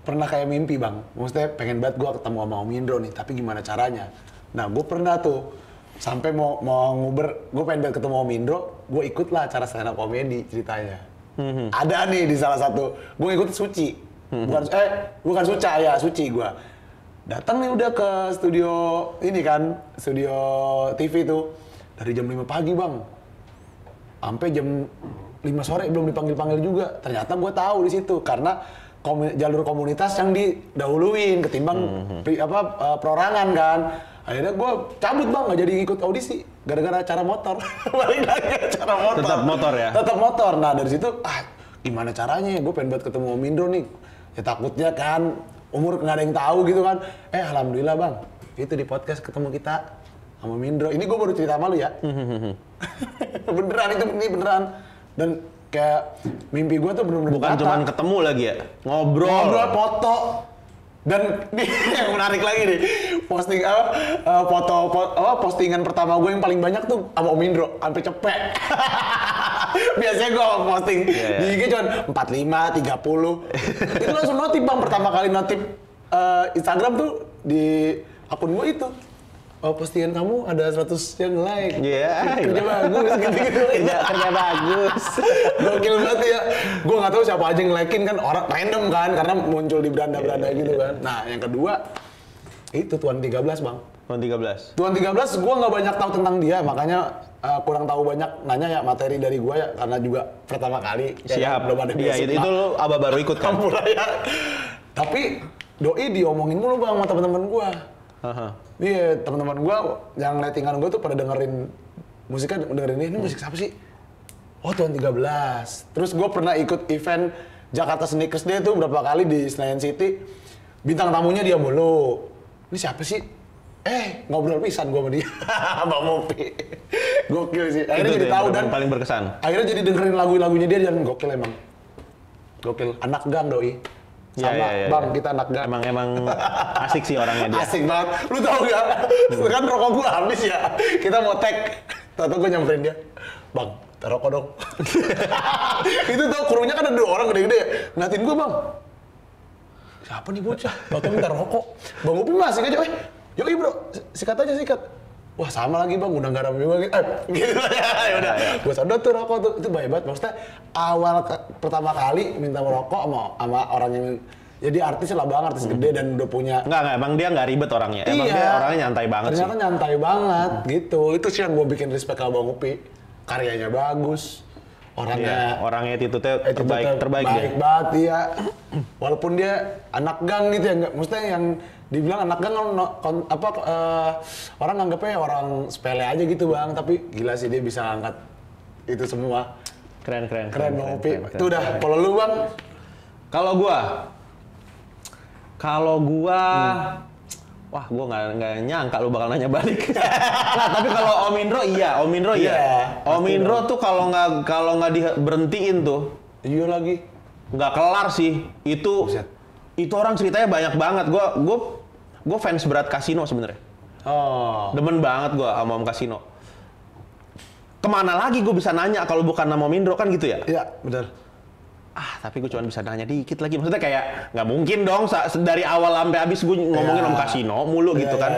pernah kayak mimpi bang. Maksudnya pengen banget gue ketemu sama Om Indro nih, tapi gimana caranya? Nah gue pernah tuh sampai mau nguber, gue pengen banget ketemu Om Indro, gue ikut lah acara stand up comedy ceritanya. Ada nih di salah satu, gue ikut Suci, bukan Suca ya, Suci gue. Datang nih udah ke studio ini kan, studio TV tuh dari jam 5 pagi bang, sampai jam 5 sore belum dipanggil juga. Ternyata gue tahu di situ karena jalur komunitas yang didahuluin ketimbang perorangan kan. Akhirnya gue cabut bang, nggak jadi ikut audisi gara-gara acara motor. Balik lagi acara motor. Tetap motor ya? Tetap motor. Nah dari situ, gimana caranya ya? Gue pengen banget ketemu Om Indro nih. Ya takutnya kan, umur nggak ada yang tahu gitu kan. Alhamdulillah bang, itu di podcast ketemu kita sama Om Indro. Ini gue baru cerita sama lu ya. Beneran ini beneran. Dan kayak mimpi gue tuh bener-bener bukan cuma ketemu lagi ya, ngobrol foto. Dan yang menarik lagi nih, postingan pertama gue yang paling banyak tuh sama Om Indro, sampai cepet. Biasanya gue posting di IG cuma 45, 30. Itu langsung notif bang, pertama kali notif Instagram tuh di akun gue itu. Postingan kamu ada 100 yang like. Kerja bagus gitu-gitu. Kerja bagus. Gokil banget ya. Gue nggak tahu siapa aja yang like-in kan, orang random kan, karena muncul di beranda-beranda gitu kan. Nah yang kedua itu Tuan 13 bang. Tuan 13 gue nggak banyak tahu tentang dia, makanya kurang tahu banyak nanya ya materi dari gue ya, karena juga pertama kali. Siap. Belum ada Iya itu lo aba baru ikut kan. Tapi doi diomongin mulu bang sama teman-teman gue. Iya, teman-teman gue yang lettingan gue tuh pada dengerin musiknya, dengerin ini musik siapa sih? Oh Tuan 13. Terus gue pernah ikut event Jakarta Sneakers Day tuh berapa kali di Senayan City. Bintang tamunya dia mulu. Ini siapa sih? Ngobrol pisan gue sama dia. Bang Mopi. Gokil sih. Akhirnya jadi tahu dan paling berkesan. Akhirnya jadi dengerin lagu-lagunya dia dan gokil emang. Gokil. Anak gang doi. Sama bang, kita anak gang. Emang asik sih orangnya dia. Asik banget. Lu tau gak? Kan rokok gua habis ya. Kita mau tag. Tau gua nyamperin dia. Bang, rokok dong. Itu tuh krunya kan ada 2 orang gede-gede ya. Ngeliatin gua bang. Siapa nih bocah? Tau minta rokok. Bang Upi masih aja. Yoi bro, sikat aja sikat. Wah sama lagi bang, udah garam juga gitu. Gitu ya udah. Gue sadar tuh rokok tuh, itu baik banget. Maksudnya pertama kali minta merokok sama orang yang jadi artis lah bang, artis gede dan udah punya. Enggak, emang dia nggak ribet orangnya. Emang dia orangnya nyantai banget sih. Ternyata nyantai banget gitu. Itu sih yang gue bikin respect sama Bang Upi. Karyanya bagus. Orangnya attitude-nya terbaik dia. Baik banget dia. Walaupun dia anak gang gitu ya, maksudnya yang dibilang anak gang orang anggapnya orang sepele aja gitu bang, tapi gila sih dia bisa ngangkat itu semua. Keren Bang Upi. Itu udah. Kalau lu bang? Kalau gua wah, gua nggak nyangka lu bakal nanya balik. Nah, tapi kalau Om Indro iya. Om Indro tuh kalau nggak diberhentiin tuh, iya lagi. Nggak kelar sih. Itu orang ceritanya banyak banget. Gua fans berat Kasino sebenarnya. Oh. Demen banget gua sama Om Kasino. Kemana lagi gue bisa nanya kalau bukan nama Om Indro kan gitu ya? Iya, benar. Tapi gue cuma bisa nanya dikit lagi. Maksudnya kayak nggak mungkin dong dari awal sampai habis gue ngomongin Om Kasino mulu gitu kan.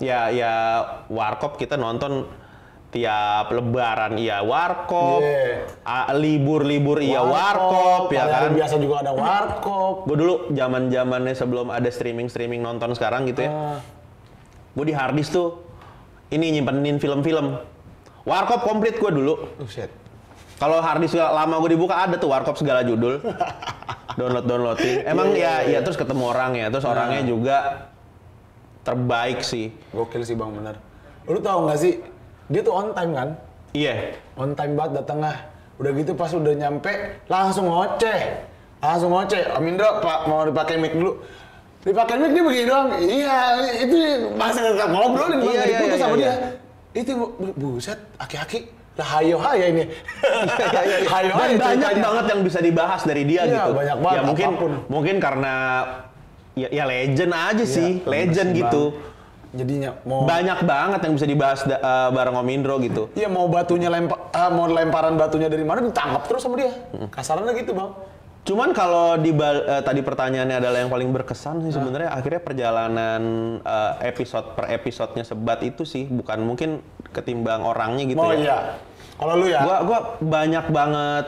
Ya Warkop kita nonton tiap lebaran Warkop. Libur-libur Warkop ya kan. Biasa juga ada Warkop. Gue dulu zaman-zamannya sebelum ada streaming nonton sekarang gitu ya. Gue di harddisk tuh ini nyimpenin film-film. Warkop komplit gue dulu. Kalau harddisk lama gue dibuka ada tuh Warkop segala judul. Downloadin. Emang ya terus ketemu orang ya. Terus orangnya juga terbaik sih. Gokil sih bang, bener. Lu tau gak sih, dia tuh on time kan? Iya. On time banget datangnya. Udah gitu pas udah nyampe langsung ngoceh. Om Indro, Pak mau dipakai mic dulu. Dipakai mic dia begini doang. Iya, itu masih tetap ngobrol nih bang. Diputus sama dia. Itu buset, aki-aki. Lah hayo ini. Dan banyak banget yang bisa dibahas dari dia gitu. Banyak banget. Ya mungkin karena ya legend aja sih, legend gitu. Bang. Jadinya banyak banget yang bisa dibahas bareng Om Indro gitu. Iya, mau mau lemparan batunya dari mana ditangkap terus sama dia. Kasarannya gitu, Bang. Cuman kalau tadi pertanyaannya adalah yang paling berkesan sih sebenarnya akhirnya perjalanan episode per episodenya Sebat itu sih, bukan mungkin ketimbang orangnya gitu ya. Oh iya. Kalau lu ya? Gua banyak banget.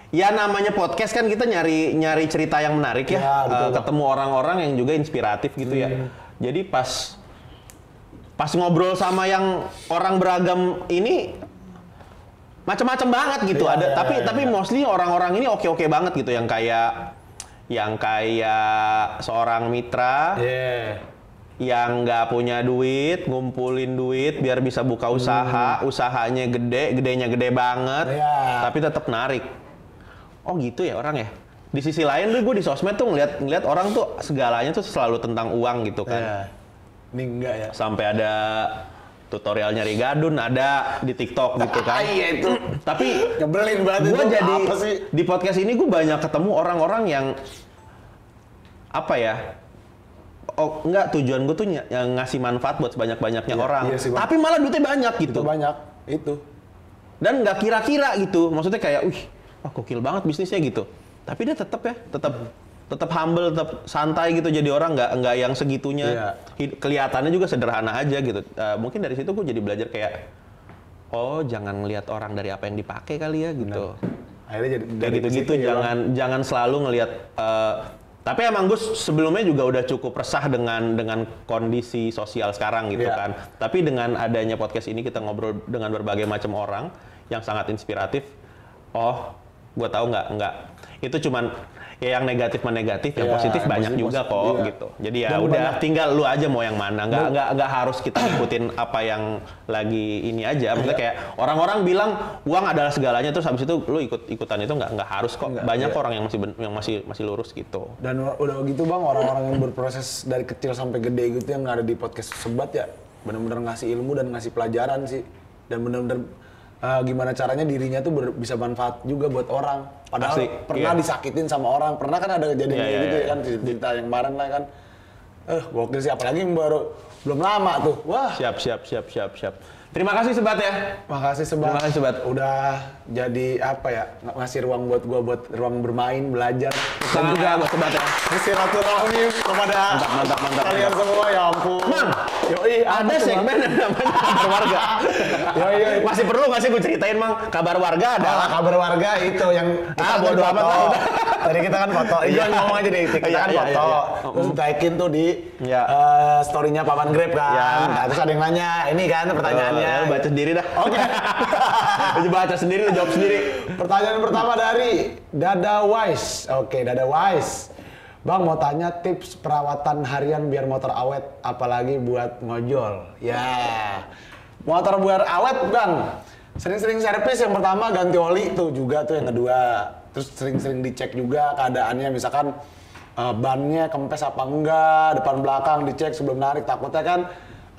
Ya namanya podcast kan kita nyari cerita yang menarik ya. Ketemu orang-orang yang juga inspiratif gitu ya. Jadi pas ngobrol sama yang orang beragam ini macam-macam banget gitu. Tapi mostly orang-orang ini oke banget gitu, yang kayak seorang mitra yang nggak punya duit, ngumpulin duit biar bisa buka usaha, usahanya gedenya gede banget, tapi tetap narik. Oh gitu ya orang ya. Di sisi lain gue di sosmed tuh ngeliat orang tuh segalanya tuh selalu tentang uang gitu kan. Ini enggak ya. Sampai ada tutorial nyari gadun ada di TikTok gitu kan. Iya itu. Tapi nyebelin banget gue itu. jadi Apa sih? Di podcast ini gue banyak ketemu orang-orang yang apa ya? Oh enggak, tujuan gue tuh yang ngasih manfaat buat sebanyak-banyaknya orang. Iya sih, tapi malah duitnya banyak gitu. Itu banyak. Itu. Dan nggak kira-kira gitu. Maksudnya kayak, wah gokil banget bisnisnya gitu. Tapi dia tetap humble, tetap santai gitu, jadi orang nggak yang segitunya. Kelihatannya juga sederhana aja gitu. Mungkin dari situ gue jadi belajar kayak, oh jangan ngelihat orang dari apa yang dipakai kali ya gitu. Akhirnya jadi kayak gitu-gitu, jangan selalu ngelihat. Tapi emang gue sebelumnya juga udah cukup resah dengan kondisi sosial sekarang gitu kan. Tapi dengan adanya podcast ini kita ngobrol dengan berbagai macam orang yang sangat inspiratif. Oh, gue tahu nggak itu cuman ya yang negatif yang positif banyak juga kok gitu. Jadi ya udah tinggal lu aja mau yang mana, nggak harus kita ikutin apa yang lagi ini aja. Maksudnya kayak orang-orang bilang uang adalah segalanya, terus habis itu lu ikutan itu nggak harus kok. Banyak orang yang masih lurus gitu. Dan udah gitu bang, orang-orang yang berproses dari kecil sampai gede gitu yang ada di podcast Sebat ya benar-benar ngasih ilmu dan ngasih pelajaran sih, dan benar-benar gimana caranya dirinya tuh bisa manfaat juga buat orang. Padahal pernah disakitin sama orang, pernah kan ada kejadian gitu ya kan, cerita yang kemarin lah kan. Gokil sih, apalagi yang baru belum lama tuh. Wah. Siap. Terima kasih Sebat ya. Makasih Sebat. Terima kasih, Sebat. Udah jadi apa ya? Ngasih ruang buat gua buat ruang bermain, belajar. Dan juga buat Sebat ya. Silaturahmi kepada Mantap. kalian semua, ya ampun. Mang, Yoi, ada segmen yang namanya kabar warga. Yoi. Masih perlu nggak sih gue ceritain, Mang? Kabar warga adalah Kabar warga itu yang bodo amat lah, udah. Tadi kita kan foto. Iya, ngomong aja deh. Kita kan Iya, foto. iya. Terus tagin tuh di Iya. story-nya Paman Grab kan. Iya. Nah, terus ada yang nanya, ini kan pertanyaannya. Ya, lu baca sendiri dah. Oke. Lu baca sendiri, lu jawab sendiri. Pertanyaan pertama dari Dada Wise. Oke, Dada Wise. Bang, mau tanya tips perawatan harian biar motor awet, apalagi buat ngojol. Ya, motor buat awet, Bang. Sering-sering servis yang pertama ganti oli tuh juga tuh yang kedua. Terus sering-sering dicek juga keadaannya, misalkan bannya kempes apa enggak, depan belakang dicek sebelum narik. Takutnya kan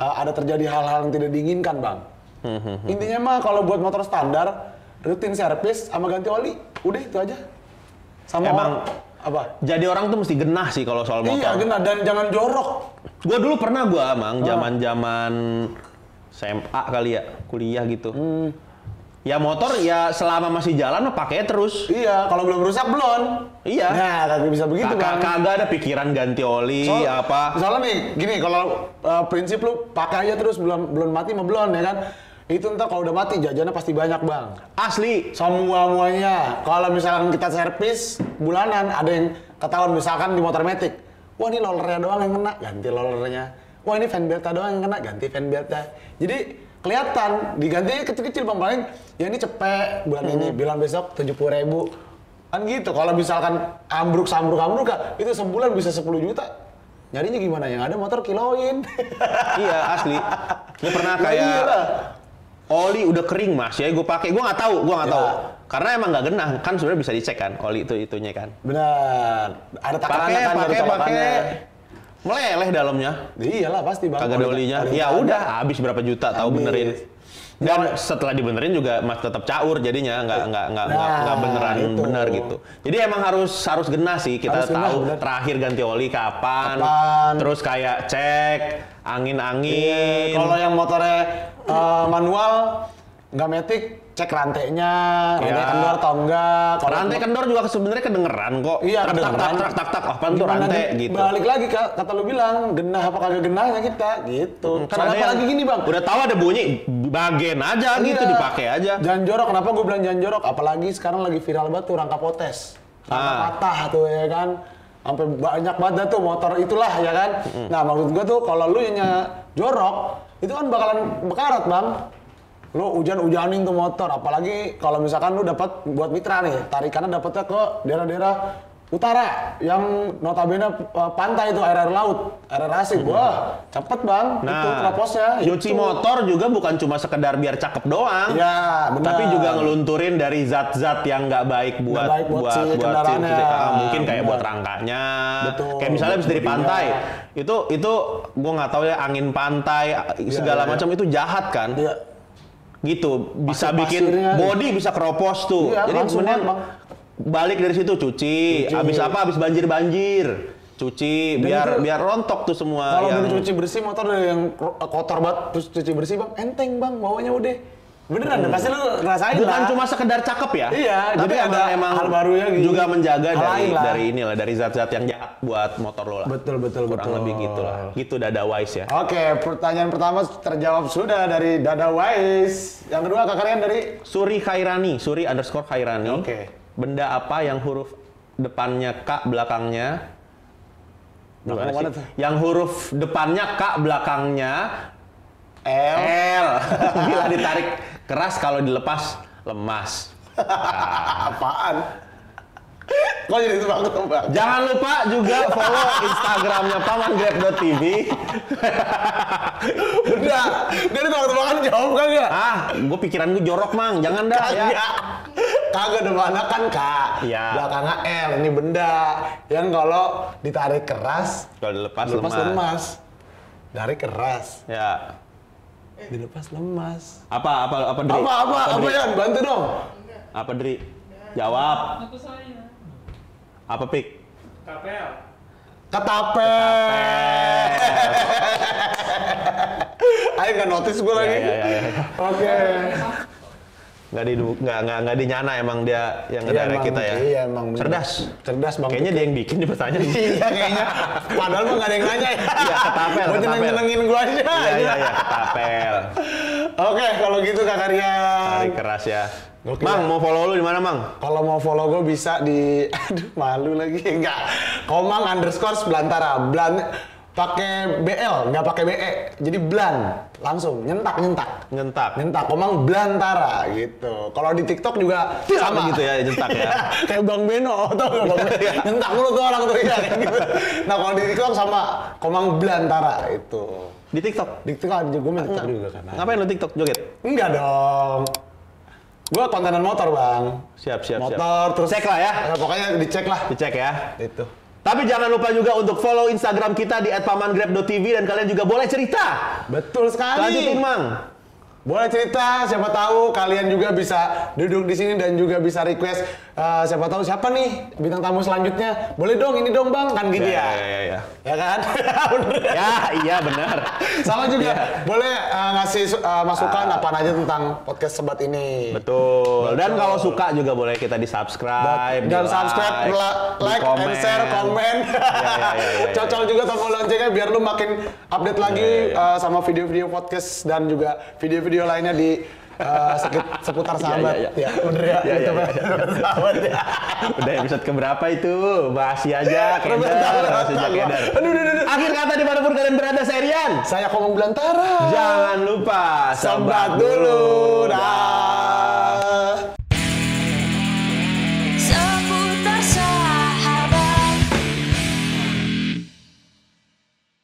ada terjadi hal-hal yang tidak diinginkan, Bang. Intinya mah kalau buat motor standar, rutin servis sama ganti oli, udah itu aja. Sama Emang apa? jadi orang tuh mesti genah sih kalau soal motor. Iya, genah dan jangan jorok. Gua dulu pernah Mang, zaman-zaman SMA kali ya, kuliah gitu. Ya motor ya selama masih jalan mah pakai terus. Iya, kalau belum rusak belum. Iya. Nah, kagak bisa begitu, Bang. Kagak ada pikiran ganti oli apa. Soalnya nih, gini, kalau prinsip lu pakai aja terus belum mati mah belum ya kan. Itu ntar kalau udah mati jajannya pasti banyak, Bang. Asli. Semuanya. Kalau misalkan kita servis bulanan ada yang ketahuan misalkan di motor Matic. Wah, ini rollernya doang yang kena, ganti rollernya. Wah, ini fan beltnya doang yang kena, ganti fan beltnya. Jadi kelihatan digantinya kecil-kecil, Bang. Paling ya ini cepet bulan ini, bilang besok 70.000. Kan gitu. Kalau misalkan ambruk itu sebulan bisa 10 juta. Nyarinya gimana? Yang ada motor kiloin. Iya, asli. Ini pernah Lah kayak iyalah. oli udah kering Mas ya, gue pakai, gue nggak tahu. Karena emang nggak genah, kan sebenarnya bisa dicek kan, oli itunya kan. Benar. Ada takarannya kan dari colokannya. Meleleh dalamnya. Iyalah pasti, Bang. Kagak ada olinya. Ya udah, habis berapa juta tahu benerin. Dan setelah dibenerin juga Mas tetap caur jadinya nggak beneran itu. bener gitu. Jadi emang harus genah sih, kita Harus genah, tahu bener. terakhir ganti oli kapan. Terus kayak cek angin-angin. Kalau yang motornya manual nggak matic, cek rantainya, rantai kendor atau enggak. Kalau Rantai kendor juga sebenarnya kedengeran kok. Iya, kedengeran. Tak, apaan tuh Gimana rantai nih, gitu. Balik lagi kata lu bilang, genah apa kagak genahnya kita gitu. Kan Soalnya ada yang apalagi gini, Bang. Udah tahu ada bunyi, bagian aja gitu, Iya. dipakai aja. Jangan jorok, kenapa gue bilang jangan jorok? Apalagi sekarang lagi viral banget tuh rangka potes. Rangka patah tuh ya kan. Sampai banyak banget tuh motor itulah ya kan. Nah, maksud gue tuh kalau lu yang jorok, itu kan bakalan bekarat, Bang. Lu hujan-hujanin tuh motor, apalagi kalau misalkan lu dapat buat mitra nih, tarikannya dapatnya ke daerah-daerah utara yang notabene pantai itu air laut, air asing. Wah, cepet, Bang. Itu Nah, keroposnya. cuci itu. motor juga bukan cuma sekedar biar cakep doang. Ya, benar. Tapi juga ngelunturin dari zat-zat yang nggak baik buat baik buat si kendaraannya. mungkin kayak buat Benar. rangkanya. Betul. Kayak misalnya habis dari Bodinya. pantai. Itu gua nggak tahu ya, angin pantai segala iya. macam itu jahat kan. Iya. Gitu bisa bikin Pasir-pasirnya, body bisa keropos tuh. Iya, Jadi langsung, kemudian Bang. balik dari situ cuci. Habis apa? Habis banjir. Cuci Dan biar rontok tuh semua Kalau yang udah cuci bersih motor dari yang kotor banget terus cuci bersih, Bang, enteng, Bang, bawanya udah. Beneran, pasti lu ngerasain bukan lah. cuma sekedar cakep ya. Iya, tapi jadi ada emang hal barunya gitu. juga menjaga Hal lain lah. dari zat-zat yang jahat buat motor lo lah. Betul. Kurang lebih gitu lah. Gitu Dada Wise ya. Oke, pertanyaan pertama terjawab sudah dari Dada Wise. Yang kedua kakaknya dari Suri _Khairani. Oke. Benda apa yang huruf depannya K, belakangnya Belakang mana tuh? Yang huruf depannya K, belakangnya L. Bila ditarik keras, kalau dilepas lemas. Apaan? Kok jadi tebak-tebak? Jangan lupa juga follow Instagramnya pamangrab.tv. Udah, dia tebak-tebakan jawab kagak? Gue pikiran gue jorok Mang, jangan dah ya. Kagak depannya kan K, Iya. belakangnya L, ini benda yang kalau ditarik keras, Kalau dilepas dilepas lemas. lemas. Dari keras, Ya. dilepas lemas. Apa Dri? Apa Dri? Yan? Bantu dong. Apa Dri? Jawab. Apa Pik? Ketapel. Ayo nggak notice gue lagi. Iya. Oke. Nggak dinyana emang dia yang Iya, ngedirect emang, kita ya. Iya emang. Cerdas Bang. Kayaknya dia yang bikin di pertanyaan. Iya kayaknya. Padahal mah nggak ada yang nanya ya. Iya, ketapel. Buat nyenengin gue aja. Iya, ketapel. Oke, kalau gitu Kak Rian. Tarik keras ya. Oke. Mang, mau follow lu di mana, Mang? Kalau mau follow gue bisa di, aduh malu lagi, enggak. Komang_belantara, pakai BL, nggak pakai BE, jadi Blan, langsung nyentak. Nyentak. Komang Belantara gitu. Kalau di TikTok juga sama gitu ya, nyentak ya. Kayak Bang Beno, tau nggak Bang Beno? Nyentak mulu tuh orang tuh ya, kayak gitu. Nah kalau di TikTok sama Komang Belantara itu. Di TikTok? Di TikTok ada juga, gue main TikTok juga kan. Ngapain lu TikTok joget? Enggak dong. Gue kontenan motor Bang. Siap. Motor terus Cek lah ya. Pokoknya dicek lah. Dicek ya. Itu. Tapi jangan lupa juga untuk follow Instagram kita di @pamangrab.tv dan kalian juga boleh cerita. Betul sekali. Lanjutin, Mang. Boleh cerita, siapa tahu kalian juga bisa duduk di sini dan juga bisa request siapa tahu siapa nih bintang tamu selanjutnya. Boleh dong, ini dong Bang, kan gitu ya. Ya. Ya kan? Bener. Ya, iya benar. Sama juga, boleh ngasih masukan apaan aja tentang podcast Sebat ini. Betul. Dan kalau suka juga boleh kita di-subscribe, Dan di-like, subscribe, like, di-komen. and share, komen. Ya. Cocok juga tombol loncengnya biar lu makin update lagi sama video-video podcast dan juga video-video lainnya di seputar sahabat. Iya. Ya, bener ya. Iya, Gitu, iya, Pak. Sahabat ya. Udah episode keberapa itu? Masih aja keder. Aduh. Akhir kata dimanapun kalian berada, saya Rian. Saya Komang Belantara. Jangan lupa Sebat dulu. Dah.